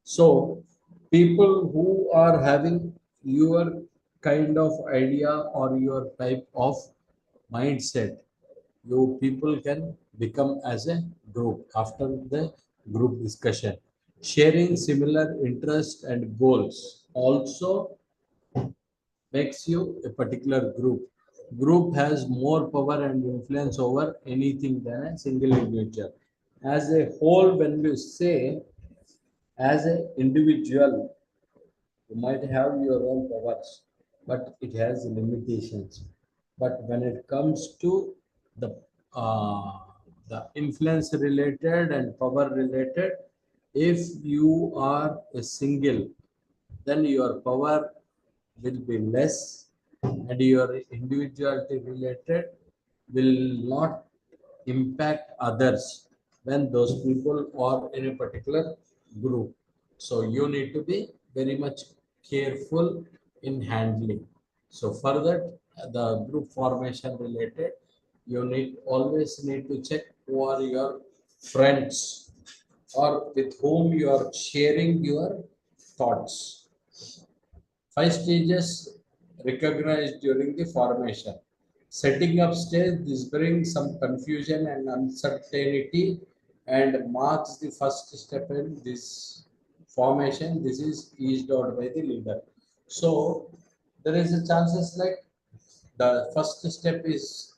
A: So, people who are having your kind of idea or your type of mindset, you people can become as a group after the group discussion. Sharing similar interests and goals also makes you a particular group. Group has more power and influence over anything than a single individual. As a whole, when we say as an individual, you might have your own powers, but it has limitations. But when it comes to the uh, the influence related and power related, If you are a single, then your power will be less and your individuality related will not impact others when those people are in a particular group. So you need to be very much careful in handling. So for that, the group formation related, you need always need to check who are your friends or with whom you are sharing your thoughts. Five stages recognized during the formation. Setting up stage, this brings some confusion and uncertainty and marks the first step in this formation. This is eased out by the leader. So there is a chances like the first step is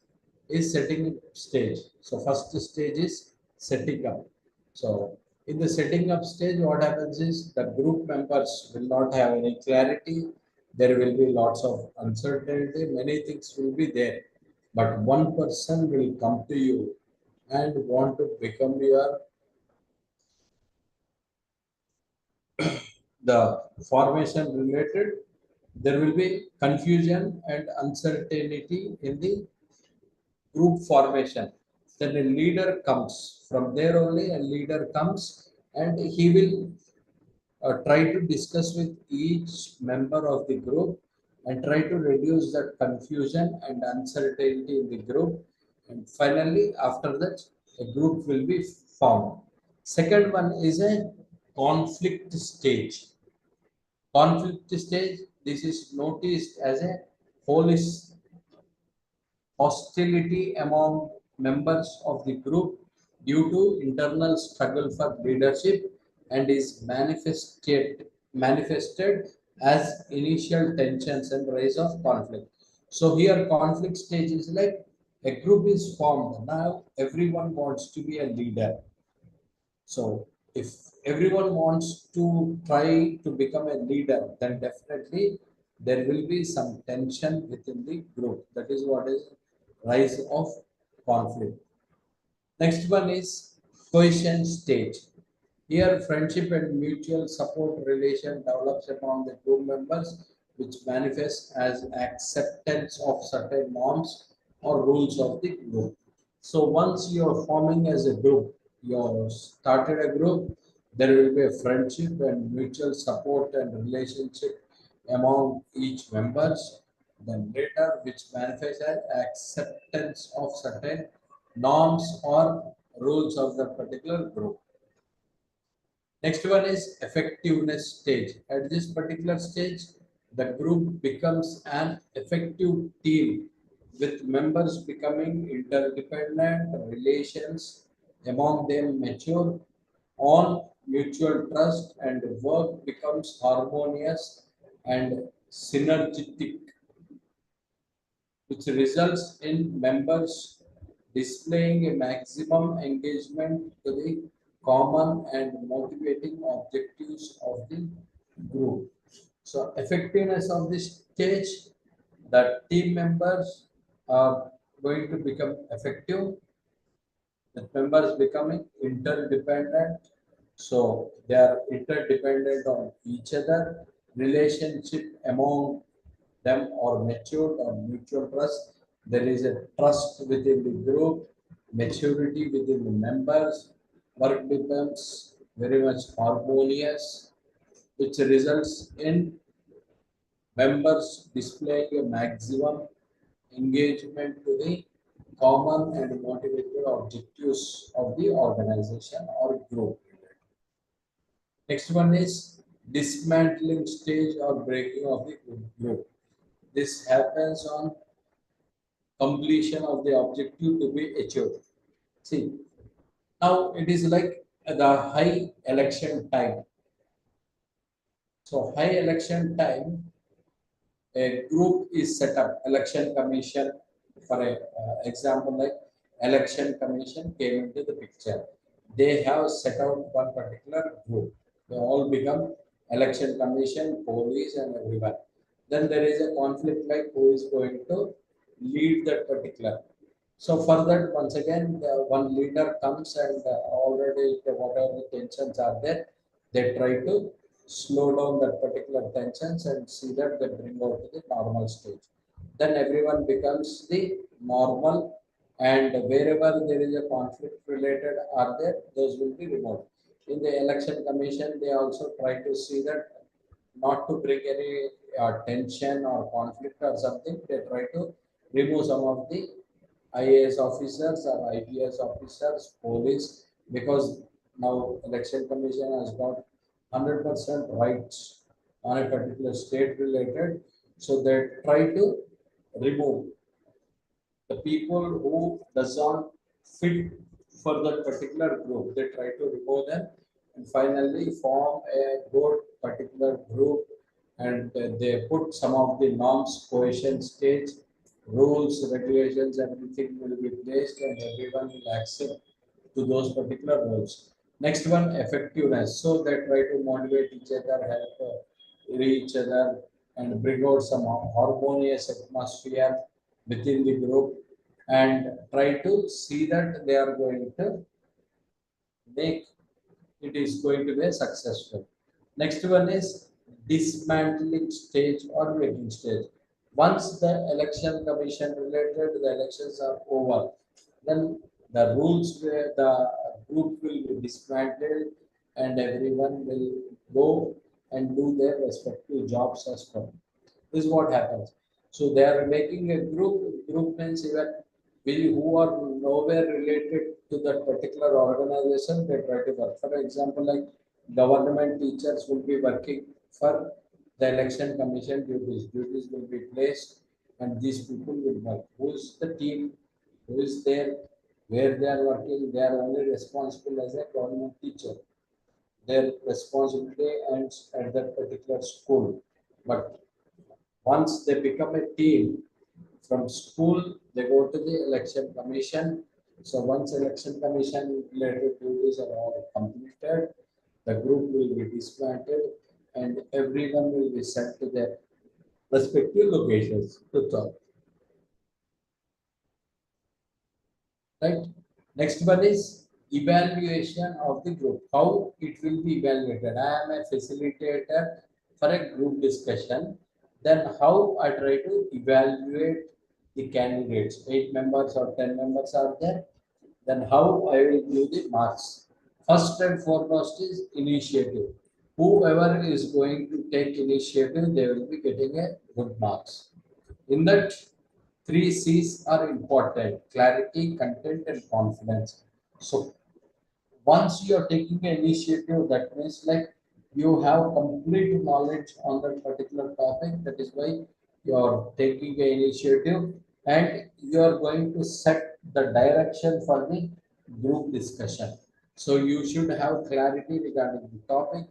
A: setting up stage. So first stage is setting up. So in the setting up stage, what happens is the group members will not have any clarity. There will be lots of uncertainty. Many things will be there, but one person will come to you and want to become your the formation related. There will be confusion and uncertainty in the group formation. Then a leader comes from there, only a leader comes and he will try to discuss with each member of the group and try to reduce that confusion and uncertainty in the group, and finally after that a group will be formed. Second one is a conflict stage. Conflict stage, this is noticed as a holistic hostility among members of the group due to internal struggle for leadership and is manifested as initial tensions and rise of conflict. So here conflict stage is like a group is formed. Now everyone wants to be a leader. So if everyone wants to try to become a leader, then definitely there will be some tension within the group. That is what is rise of conflict. Next one is cohesion stage. Here, friendship and mutual support relation develops among the group members, which manifests as acceptance of certain norms or rules of the group. So once you are forming as a group, you have started a group, there will be a friendship and mutual support and relationship among each members. Then later, which manifests as acceptance of certain norms or rules of the particular group. Next one is effectiveness stage. At this particular stage, the group becomes an effective team with members becoming interdependent, relations among them mature on mutual trust, and work becomes harmonious and synergetic, which results in members displaying a maximum engagement to the common and motivating objectives of the group. So effectiveness of this stage, the team members are going to become effective, the members becoming interdependent. So they are interdependent on each other. Relationship among them are matured on mutual trust. There is a trust within the group, maturity within the members. Work becomes very much harmonious, which results in members displaying a maximum engagement to the common and motivated objectives of the organization or group. Next one is dismantling stage or breaking of the group. This happens on completion of the objective to be achieved. See, now it is like the high election time. So high election time, a group is set up, election commission, for a example, like election commission came into the picture. They have set out one particular group. They all become election commission, police and everyone. Then there is a conflict like who is going to lead that particular. So for that, once again, one leader comes and already whatever the tensions are there, they try to slow down that particular tensions and see that they bring out to the normal stage. Then everyone becomes the normal, and wherever there is a conflict related are there, those will be removed. In the election commission, they also try to see that not to bring any tension or conflict or something. They try to remove some of the IAS officers or IPS officers, police, because now election commission has got 100% rights on a particular state related. So they try to remove the people who does not fit for that particular group. They try to remove them and finally form a good particular group, and they put some of the norms, cohesion stage, rules, regulations, everything will be placed and everyone will accept to those particular rules. Next one, effectiveness. So they try to motivate each other, help each other, and bring out some harmonious atmosphere within the group, and try to see that they are going to make it is going to be successful. Next one is dismantling stage or making stage. Once the election commission related, the elections are over, then the rules where the group will be dismantled and everyone will go and do their respective jobs as well. This is what happens. So they are making a group. Group means even we who are nowhere related to that particular organization, they try to work. For example, like government teachers will be working for the election commission duties. Duties will be placed, and these people will work. Who is the team? Who is there? Where they are working? They are only responsible as a government teacher. Their responsibility ends at that particular school. But once they become a team from school, they go to the election commission. So once election commission related duties are all completed, the group will be disbanded and everyone will be sent to their respective locations to talk. Right? Next one is evaluation of the group. How it will be evaluated. I am a facilitator for a group discussion. Then how I try to evaluate the candidates. 8 members or 10 members are there. Then how I will give the marks. First and foremost is initiative. Whoever is going to take initiative, they will be getting a good marks. In that, three C's are important: clarity, content, and confidence. So once you are taking an initiative, that means like you have complete knowledge on that particular topic. That is why you are taking an initiative and you are going to set the direction for the group discussion. So you should have clarity regarding the topic.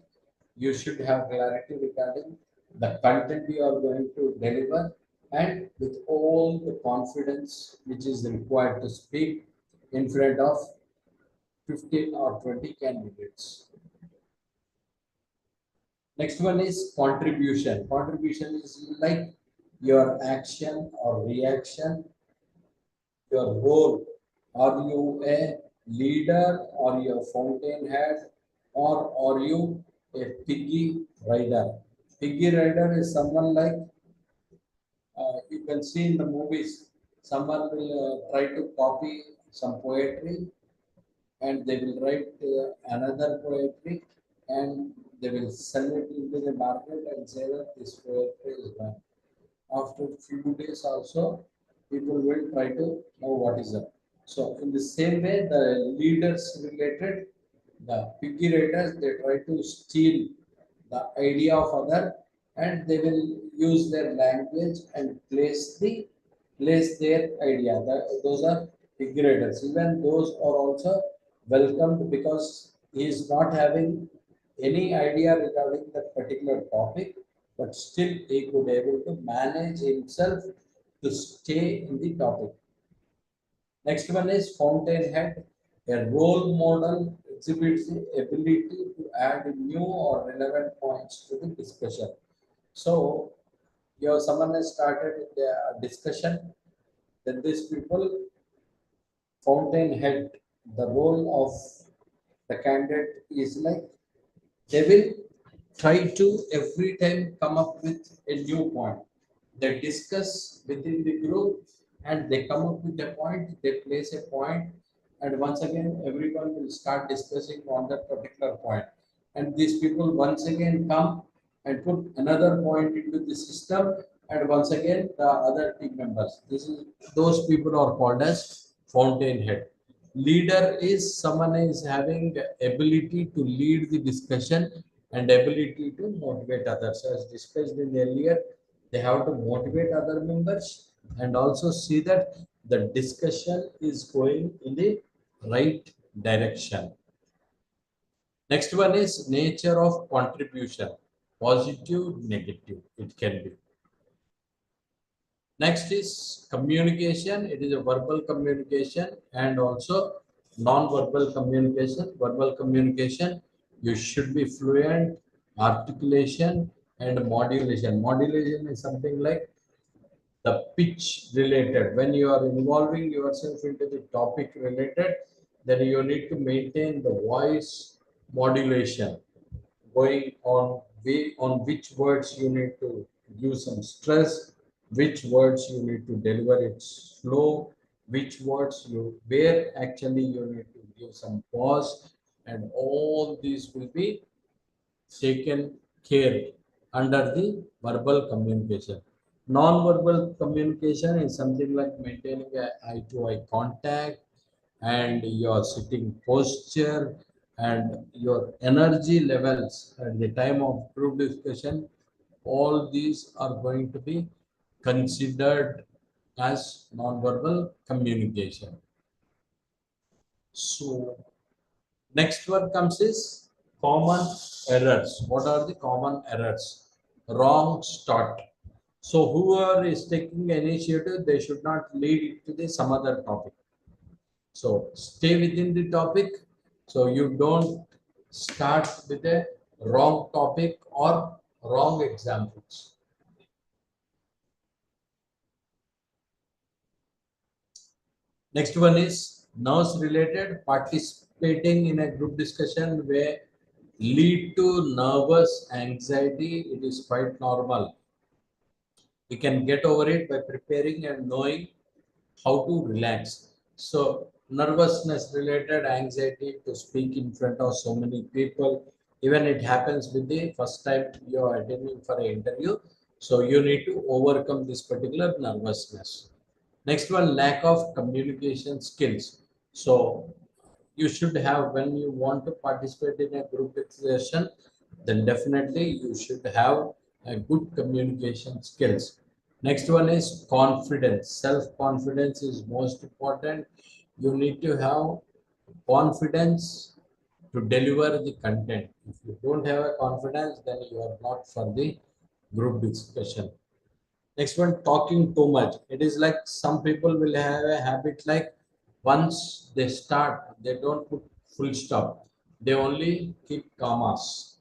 A: You should have clarity regarding the content you are going to deliver, and with all the confidence which is required to speak in front of 15 or 20 candidates. Next one is contribution. Contribution is like your action or reaction, your role. Are you a leader or you a fountainhead, or are you a piggy rider? Piggy rider is someone like you can see in the movies, someone will try to copy some poetry and they will write another poetry and they will sell it into the market and say that this poetry is done. After few days also, people will try to know what is that. So in the same way, the leaders related, the piggy writers, they try to steal the idea of other and they will use their language and place their idea. Those are piggy writers. Even those are also welcomed because he is not having any idea regarding that particular topic, but still he could able to manage himself to stay in the topic. Next one is fountainhead. A role model exhibits the ability to add new or relevant points to the discussion. So, someone has started a discussion, then these people fountainhead, the role of the candidate is like they will try to every time come up with a new point. They discuss within the group and they come up with a point, they place a point, and once again everyone will start discussing on that particular point. And these people once again come and put another point into the system, and once again the other team members. This is those people are called as fountainhead. Leader is someone is having ability to lead the discussion and ability to motivate others. As discussed in earlier, they have to motivate other members and also see that the discussion is going in the right direction. Next one is nature of contribution, positive, negative, it can be. Next is communication. It is a verbal communication and also non-verbal communication. Verbal communication, you should be fluent, articulation and modulation. Modulation is something like the pitch related. When you are involving yourself into the topic related, then you need to maintain the voice modulation, going on on which words you need to give some stress, which words you need to deliver it slow, which words you where actually you need to give some pause, and all these will be taken care under the verbal communication. Non-verbal communication is something like maintaining a eye-to-eye contact and your sitting posture and your energy levels at the time of group discussion. All these are going to be considered as non-verbal communication. So next one comes is common errors. What are the common errors? Wrong start. So whoever is taking initiative, they should not lead it to the some other topic. So stay within the topic. So you don't start with a wrong topic or wrong examples. Next one is nerves related. Participating in a group discussion where lead to nervous anxiety. It is quite normal. We can get over it by preparing and knowing how to relax. So nervousness related anxiety to speak in front of so many people, even it happens with the first time you are attending for an interview. So you need to overcome this particular nervousness. Next one, lack of communication skills. So you should have when you want to participate in a group discussion, then definitely you should have a good communication skills. Next one is confidence. Self-confidence is most important. You need to have confidence to deliver the content. If you don't have a confidence, then you are not for the group discussion. Next one, talking too much. It is like some people will have a habit like once they start, they don't put full stop. They only keep commas.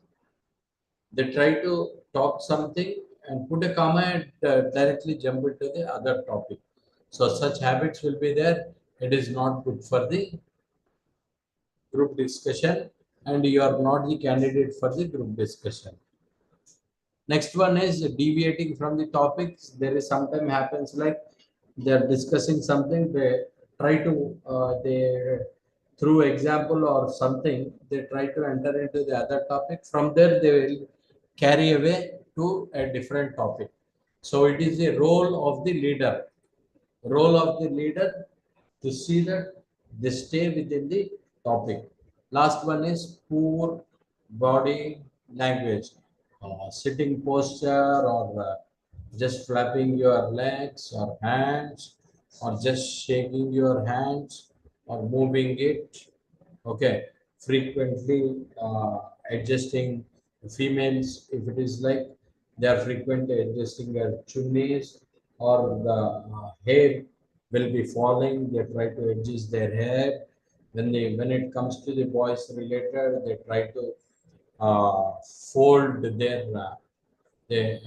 A: They try to talk something and put a comma and directly jump into the other topic. So such habits will be there. It is not good for the group discussion and you are not the candidate for the group discussion. Next one is deviating from the topics. There is sometimes happens like they are discussing something. They try to they through example or something they try to enter into the other topic. From there they will carry away to a different topic. So it is the role of the leader. Role of the leader to see that they stay within the topic. Last one is poor body language, sitting posture or just flapping your legs or hands or just shaking your hands or moving it. Okay, frequently adjusting females if it is like they are frequently adjusting their chunnis or the hair will be falling. They try to adjust their hair. When it comes to the boys related, they try to uh, fold their they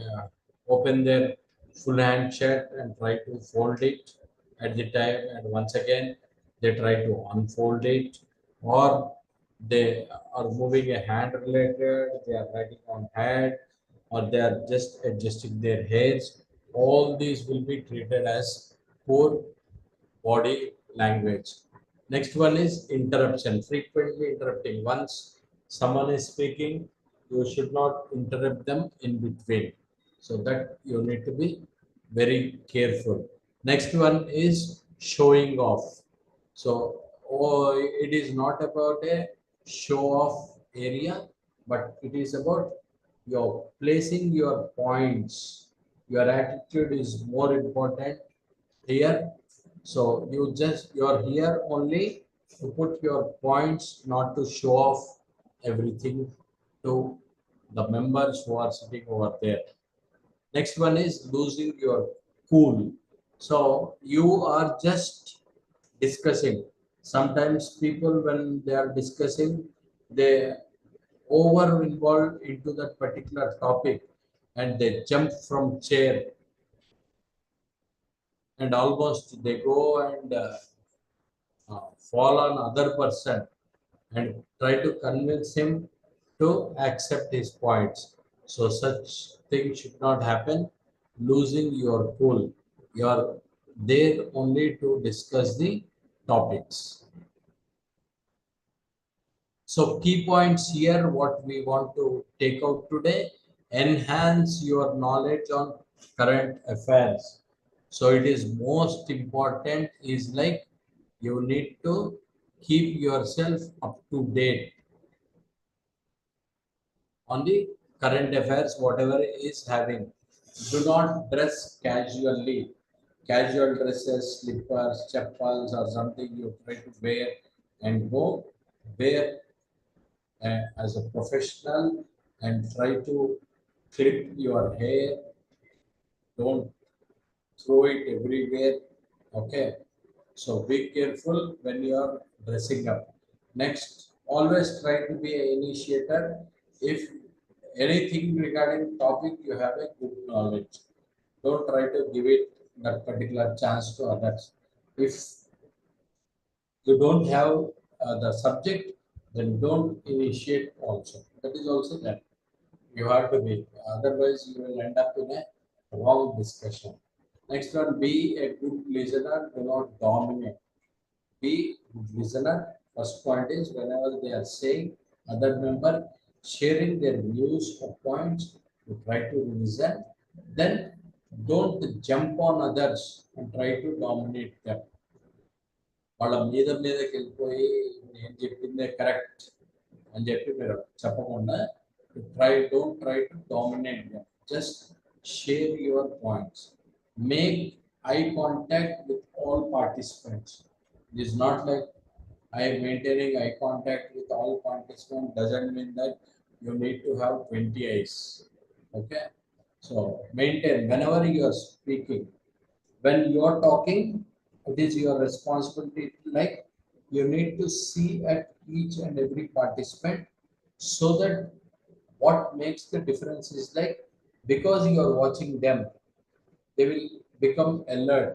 A: open their full hand shirt and try to fold it at the time, and once again they try to unfold it, or they are moving a hand related, they are writing on head, or they are just adjusting their hairs. All these will be treated as poor body language. Next one is interruption, frequently interrupting. Once someone is speaking, you should not interrupt them in between. So that you need to be very careful. Next one is showing off. So it is not about a show off area, but it is about your placing your points. Your attitude is more important here. So you're here only to put your points, not to show off everything to the members who are sitting over there. Next one is losing your cool. So you are just discussing. Sometimes people, when they are discussing, they over involved into that particular topic, and they jump from chair, and almost they go and fall on other person and try to convince him to accept his points. So such thing should not happen. Losing your cool. You are there only to discuss the topics. So key points here, what we want to take out today: enhance your knowledge on current affairs. So it is most important is like you need to keep yourself up to date on the current affairs, whatever is having. Do not dress casually. Casual dresses, slippers, chappals, or something you try to wear and go. Wear as a professional and try to clip your hair. Don't throw it everywhere. Okay. So be careful when you are dressing up. Next, always try to be an initiator. If anything regarding topic you have a good knowledge, don't try to give it that particular chance to others. If you don't have the subject, then don't initiate also. That is also that. You have to be. Otherwise, you will end up in a wrong discussion. Next one, be a good listener. Do not dominate. Be good listener. First point is whenever they are saying other member sharing their views or points, you try to listen. Then don't jump on others and try to dominate them. వాళ్ళ మీదకి వెళ్ళిపోయి నేను చెప్పిందే correct అని చెప్పి మీరు చెప్పకుండా try to dominate them. Just share your points. Make eye contact with all participants. It is not like I am maintaining eye contact with all participants doesn't mean that you need to have 20 eyes. Okay. So maintain whenever you are speaking. When you are talking, it is your responsibility, like you need to see at each and every participant, so that what makes the difference is like, because you are watching them, they will become alert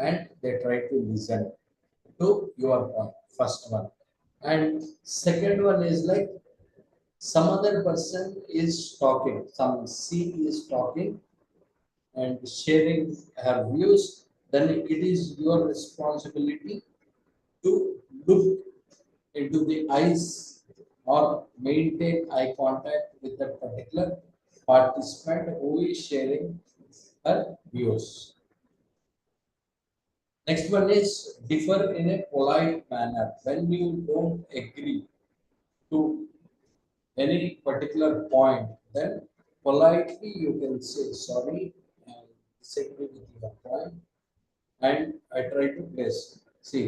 A: and they try to listen to your point. First one. And second one is like, some other person is talking, some C is talking and sharing her views, then it is your responsibility to look into the eyes or maintain eye contact with that particular participant who is sharing her views. Next one is differ in a polite manner. When you don't agree to any particular point, then politely you can say sorry and disagree with your point, and I try to place. See,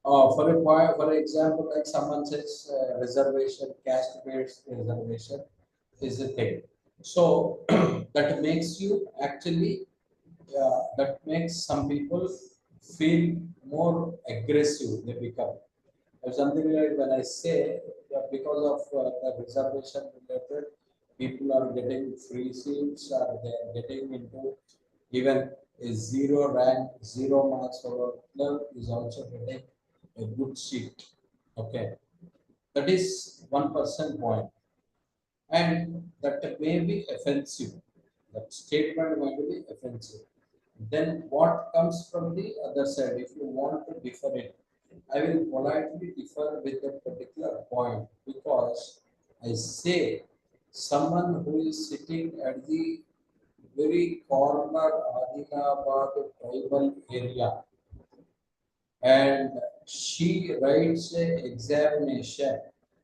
A: for example, like someone says reservation, caste-based reservation is a thing. So that makes you actually, that makes some people feel more aggressive. They become. Or something like when I say that because of the reservation related, people are getting free seats, or they are getting into even a zero rank, 0 marks particular is also getting a good seat. Okay, that is 1% point, and that may be offensive. That statement may be offensive. Then what comes from the other side? If you want to differ it, I will politely differ with a particular point because I say someone who is sitting at the very corner Adilabad tribal area and she writes a examination.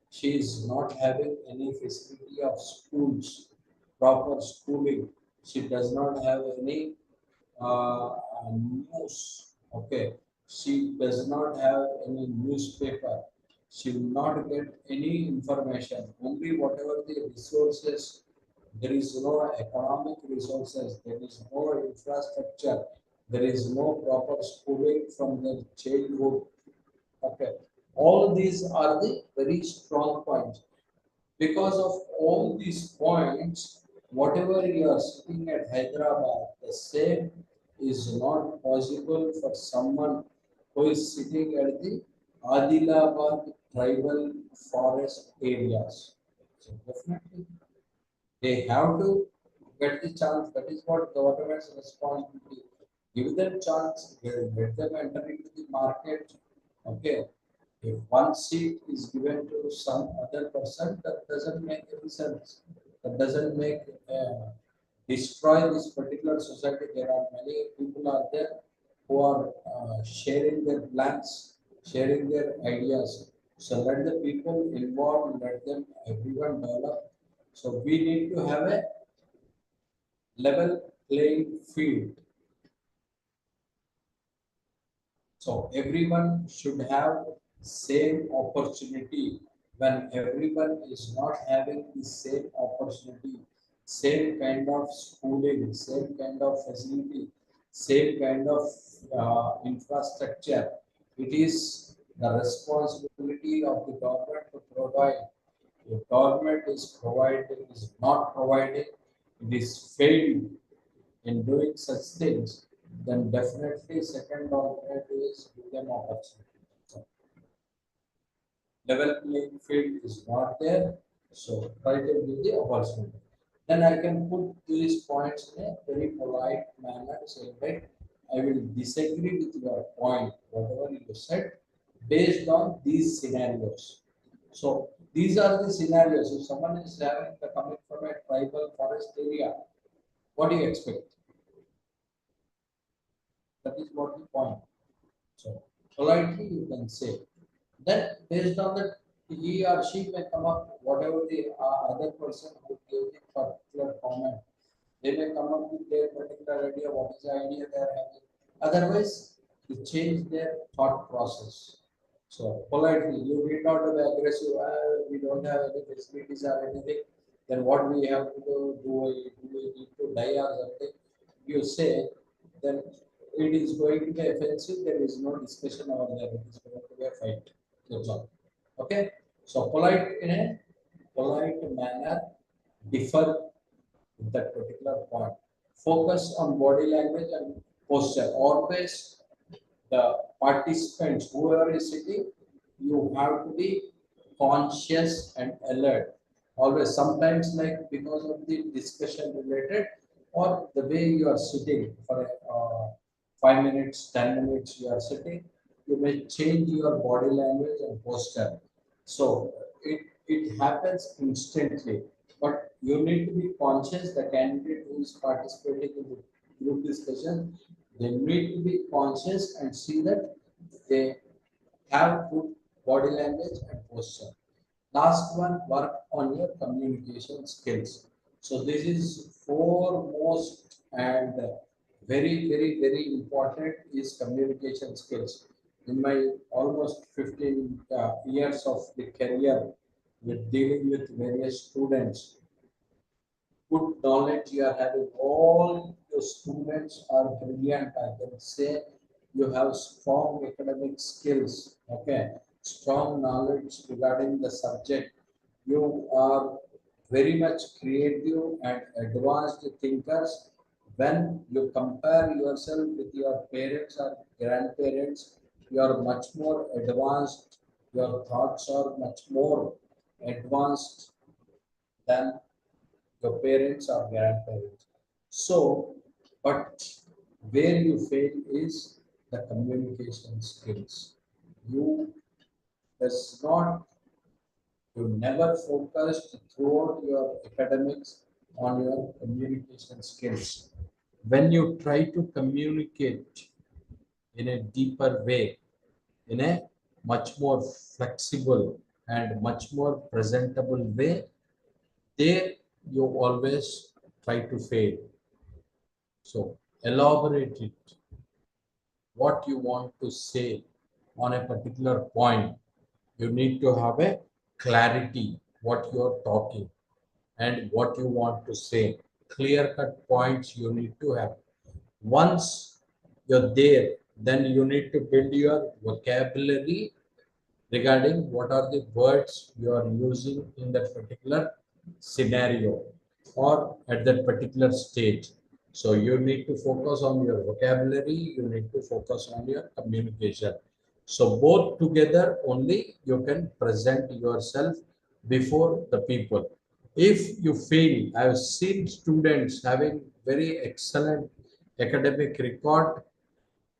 A: She is not having any facility of schools, proper schooling. She does not have any news. Okay, she does not have any newspaper. She will not get any information. Only whatever the resources. There is no economic resources. There is no infrastructure. There is no proper schooling from their childhood. Okay, all these are the very strong points. Because of all these points, whatever you are sitting at Hyderabad, the same is not possible for someone who is sitting at the Adilabad tribal forest areas. So definitely they have to get the chance. That is what government's responsibility. Give them chance, let them enter into the market. Okay. If one seat is given to some other person, that doesn't make any sense. That doesn't make destroy this particular society. There are many people out there who are sharing their plans, sharing their ideas. So let the people involved, let them everyone develop. So we need to have a level playing field. So everyone should have same opportunity. When everyone is not having the same opportunity, same kind of schooling, same kind of facility, same kind of infrastructure, it is the responsibility of the government to provide. If government is not providing, it is failed in doing such things, then definitely second alternative is give them opportunity. So level playing field is not there, so try to give the opportunity. Then I can put these points in a very polite manner, saying that I will disagree with your point, whatever you said, based on these scenarios. So these are the scenarios. If someone is having the coming from a tribal forest area, what do you expect? That is what the point. So politely you can say. Then based on that, he or she may come up whatever the other person who gave the particular comment. They may come up with their particular idea. What is the idea they are having? Otherwise, to change their thought process. So politely, you need not be aggressive. We don't have any facilities or anything. Then what we have to do? Do we need to die or something? You say, then it is going to be offensive. There is no discussion over there. It is going to be a fight. That's all. Okay. So polite in a polite manner, differ with that particular point. Focus on body language and posture. Always the participants, whoever is sitting, you have to be conscious and alert. Always, sometimes, like because of the discussion related or the way you are sitting for 5 minutes, 10 minutes, you are sitting, you may change your body language and posture. So it happens instantly, but you need to be conscious. The candidate who is participating in the group discussion, they need to be conscious and see that they have good body language and posture. Last one, work on your communication skills. So this is foremost and very important is communication skills. In my almost 15 years of the career with dealing with various students, good knowledge you are having. All your students are brilliant. I can say you have strong academic skills. Okay, strong knowledge regarding the subject. You are very much creative and advanced thinkers. When you compare yourself with your parents or grandparents, you are much more advanced. Your thoughts are much more advanced than your parents or grandparents. So, but where you fail is the communication skills. You does not, you never focused throughout your academics on your communication skills. When you try to communicate in a deeper way, in a much more flexible and much more presentable way, there you always try to fail. So elaborate it, what you want to say on a particular point. You need to have a clarity what you're talking and what you want to say. Clear cut points you need to have. Once you're there, then you need to build your vocabulary regarding what are the words you are using in that particular scenario or at that particular stage. So you need to focus on your vocabulary, you need to focus on your communication. So both together only you can present yourself before the people. If you fail, I've seen students having very excellent academic record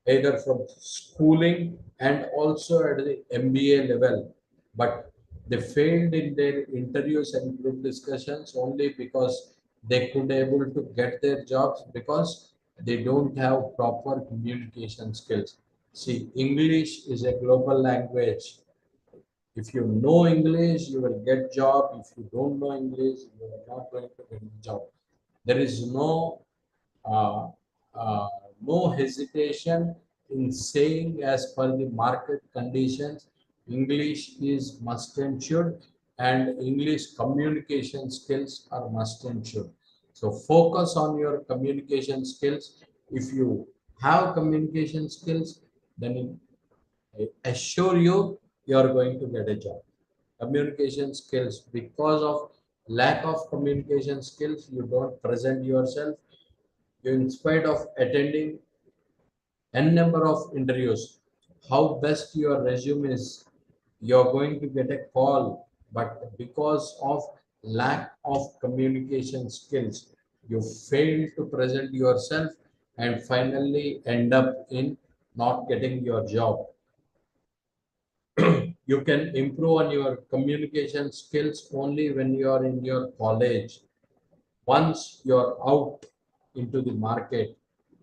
A: either from schooling and also at the MBA level, but they failed in their interviews and group discussions only because they couldn't able to get their jobs because they don't have proper communication skills. See, English is a global language. If you know English, you will get job. If you don't know English, you are not going to get the job. There is uh, uh, no hesitation in saying as per the market conditions, English is must and should, and English communication skills are must and should. So focus on your communication skills. If you have communication skills, then I assure you, you are going to get a job. Communication skills, because of lack of communication skills, you don't present yourself. You, in spite of attending n number of interviews, how best your resume is, you're going to get a call, but because of lack of communication skills, you fail to present yourself and finally end up in not getting your job. You can improve on your communication skills only when you are in your college. Once you're out into the market,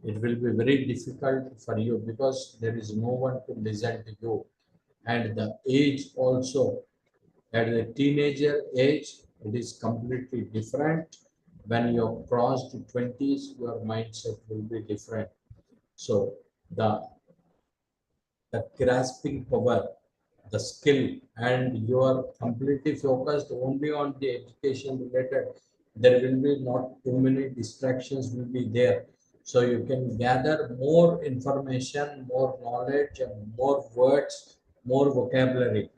A: it will be very difficult for you because there is no one to listen to you. And the age also, at the teenager age, it is completely different. When you're crossed to 20s, your mindset will be different. So the the grasping power, the skill, and you are completely focused only on the education related, there will be not too many distractions will be there. So you can gather more information, more knowledge, and more words, more vocabulary.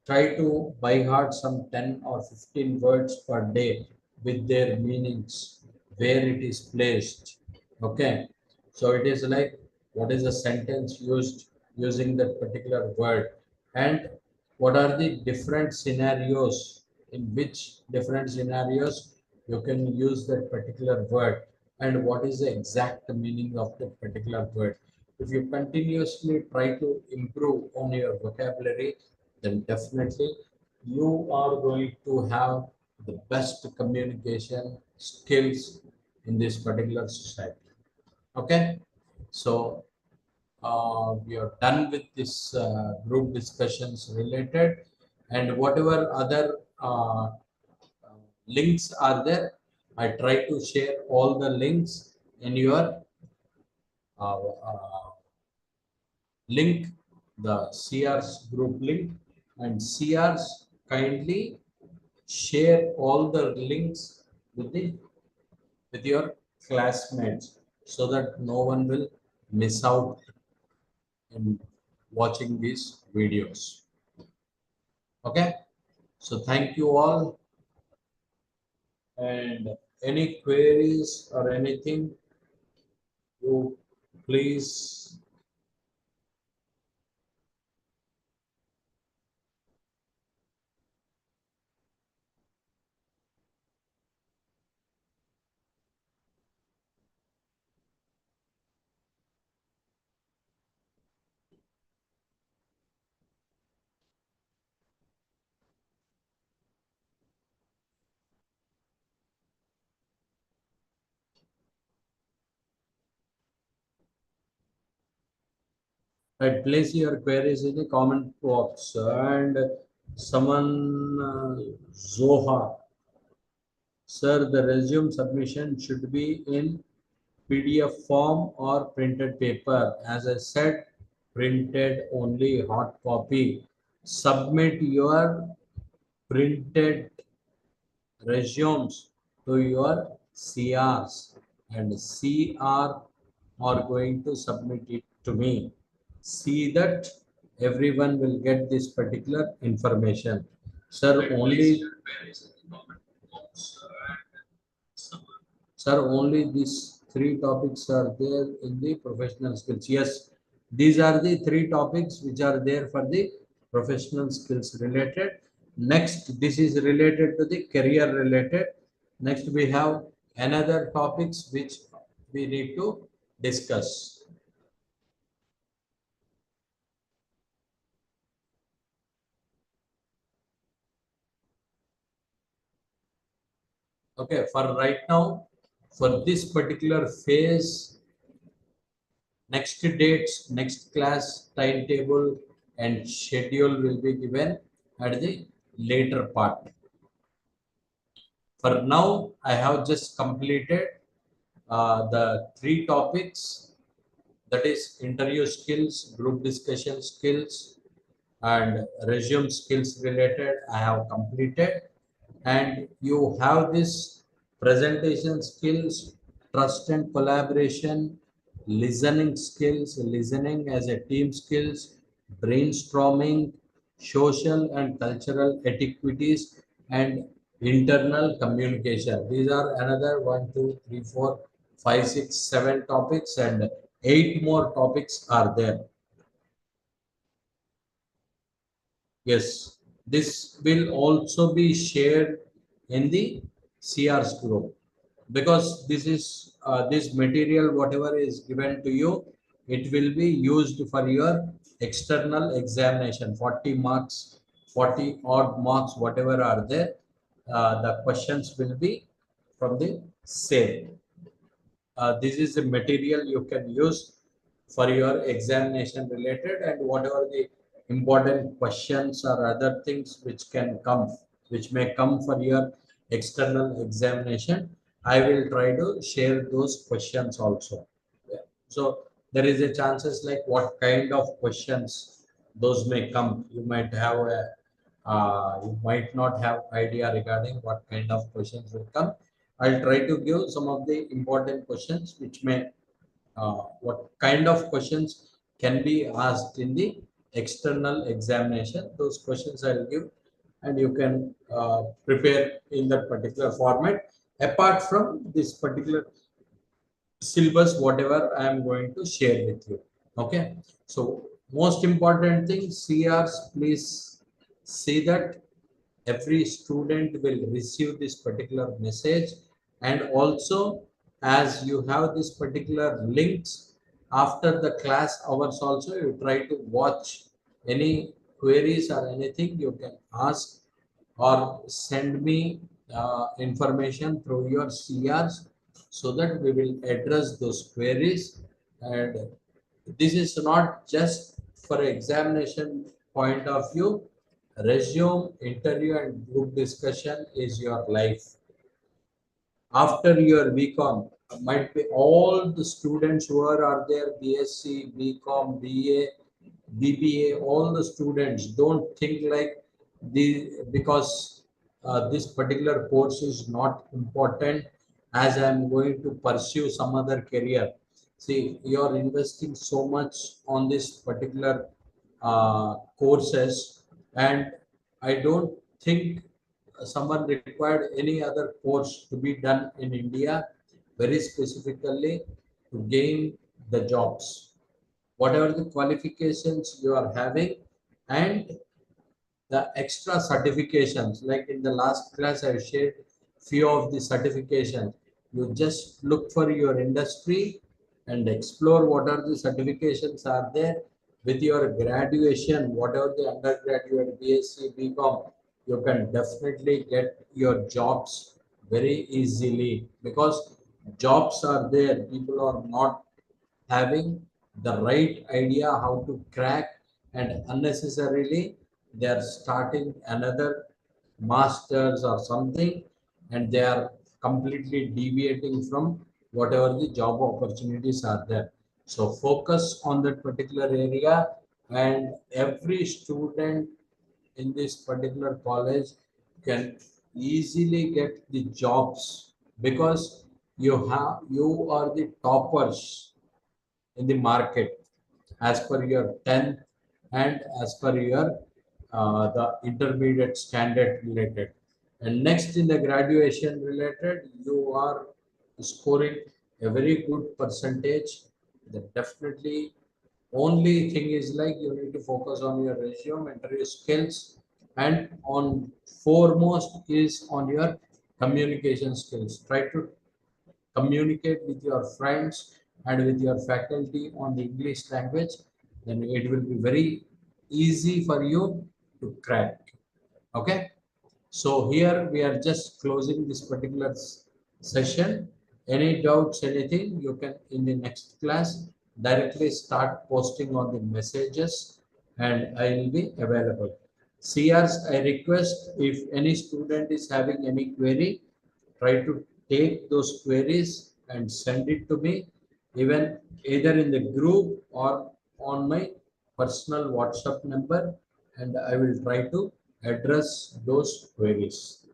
A: Try to by heart some 10 or 15 words per day with their meanings, where it is placed. Okay, so it is like what is the sentence used using that particular word, and what are the different scenarios, in which different scenarios you can use that particular word, and what is the exact meaning of that particular word. If you continuously try to improve on your vocabulary, then definitely you are going to have the best communication skills in this particular society. Okay, so we are done with this group discussions related, and whatever other links are there, I try to share all the links in your link, the CR's group link, and CR's kindly share all the links with the with your classmates so that no one will miss out in watching these videos. Okay, so thank you all, and any queries or anything, you please. Right, place your queries in the comment box. And someone, Zoha, sir, the resume submission should be in PDF form or printed paper. As I said, printed only, hard copy. Submit your printed resumes to your CRs, and CR are going to submit it to me. See that everyone will get this particular information. Sir, only Sir, only these three topics are there in the professional skills. Yes, these are the three topics which are there for the professional skills related. Next, this is related to the career related. Next, we have another topics which we need to discuss. Okay, for right now, for this particular phase, next dates, next class timetable and schedule will be given at the later part. For now, I have just completed the three topics, that is interview skills, group discussion skills, and resume skills related. I have completed, and you have this presentation skills, trust and collaboration, listening skills, listening as a team skills, brainstorming, social and cultural etiquettes, and internal communication. These are another 1, 2, 3, 4, 5, 6, 7 topics, and 8 more topics are there. Yes, this will also be shared in the CR's group, because this is this material, whatever is given to you, it will be used for your external examination. 40 marks, 40 odd marks, whatever are there, the questions will be from the same. This is the material you can use for your examination related, and whatever the important questions or other things which can come, which may come for your external examination, I will try to share those questions also. Yeah. So there is a chances like what kind of questions those may come. You might not have idea regarding what kind of questions will come. I'll try to give some of the important questions which may, what kind of questions can be asked in the external examination. Those questions I'll give, and you can prepare in that particular format. Apart from this particular syllabus, whatever I am going to share with you. Okay. So most important thing, CRs, please see that every student will receive this particular message, and also as you have this particular links after the class hours also, you try to watch any queries or anything you can ask, or send me information through your CRs, so that we will address those queries. And this is not just for examination point of view. Resume, interview, and group discussion is your life. After your BCom, might be all the students who are there, BSc, BCom, BA, BBA, all the students don't think like because this particular course is not important, as I'm going to pursue some other career. See, you're investing so much on this particular courses, and I don't think someone required any other course to be done in India, very specifically. to gain the jobs, whatever the qualifications you are having, and the extra certifications. Like in the last class, I shared few of the certifications. You just look for your industry and explore what are the certifications are there with your graduation, whatever the undergraduate, BSc, BCom, you can definitely get your jobs very easily because jobs are there. People are not having the right idea how to crack, and unnecessarily they are starting another masters or something, and they are completely deviating from whatever the job opportunities are there. So focus on that particular area, and every student in this particular college can easily get the jobs because you are the toppers in the market as per your 10th and as per your the intermediate standard related. And next in the graduation related, you are scoring a very good percentage. That definitely only thing is like you need to focus on your resume, interview skills, and on foremost is on your communication skills. Try to communicate with your friends and with your faculty on the English language, then it will be very easy for you to crack. Okay. So here we are just closing this particular session. Any doubts, anything, you can in the next class directly start posting on the messages and I will be available. CRs, I request if any student is having any query, try to take those queries and send it to me, even either in the group or on my personal WhatsApp number, and I will try to address those queries.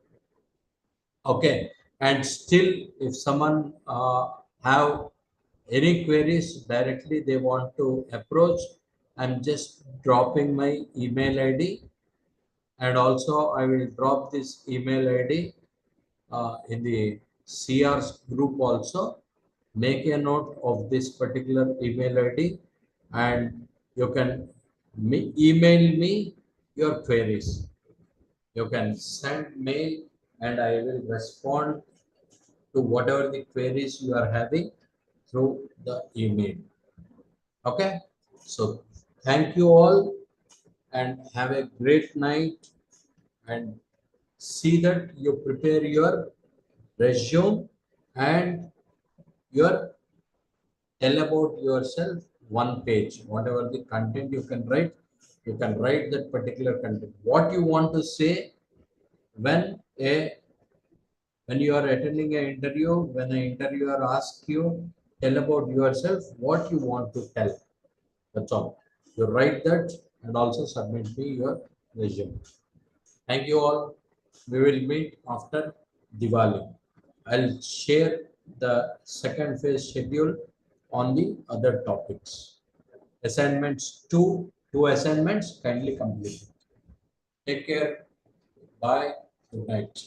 A: Okay, and still, if someone have any queries directly they want to approach, I'm just dropping my email ID, and also I will drop this email ID in the CR's group also. Make a note of this particular email ID, and you can email me your queries. You can send mail and I will respond to whatever the queries you are having through the email. Okay. So thank you all and have a great night, and see that you prepare your resume and your tell about yourself one page, whatever the content you can write that particular content, what you want to say when a when you are attending an interview, when an interviewer asks you tell about yourself, what you want to tell. That's all. You write that and also submit me your resume. Thank you all. We will meet after Diwali. I'll share the second phase schedule on the other topics. Assignments two assignments kindly complete. Take care. Bye. Good night.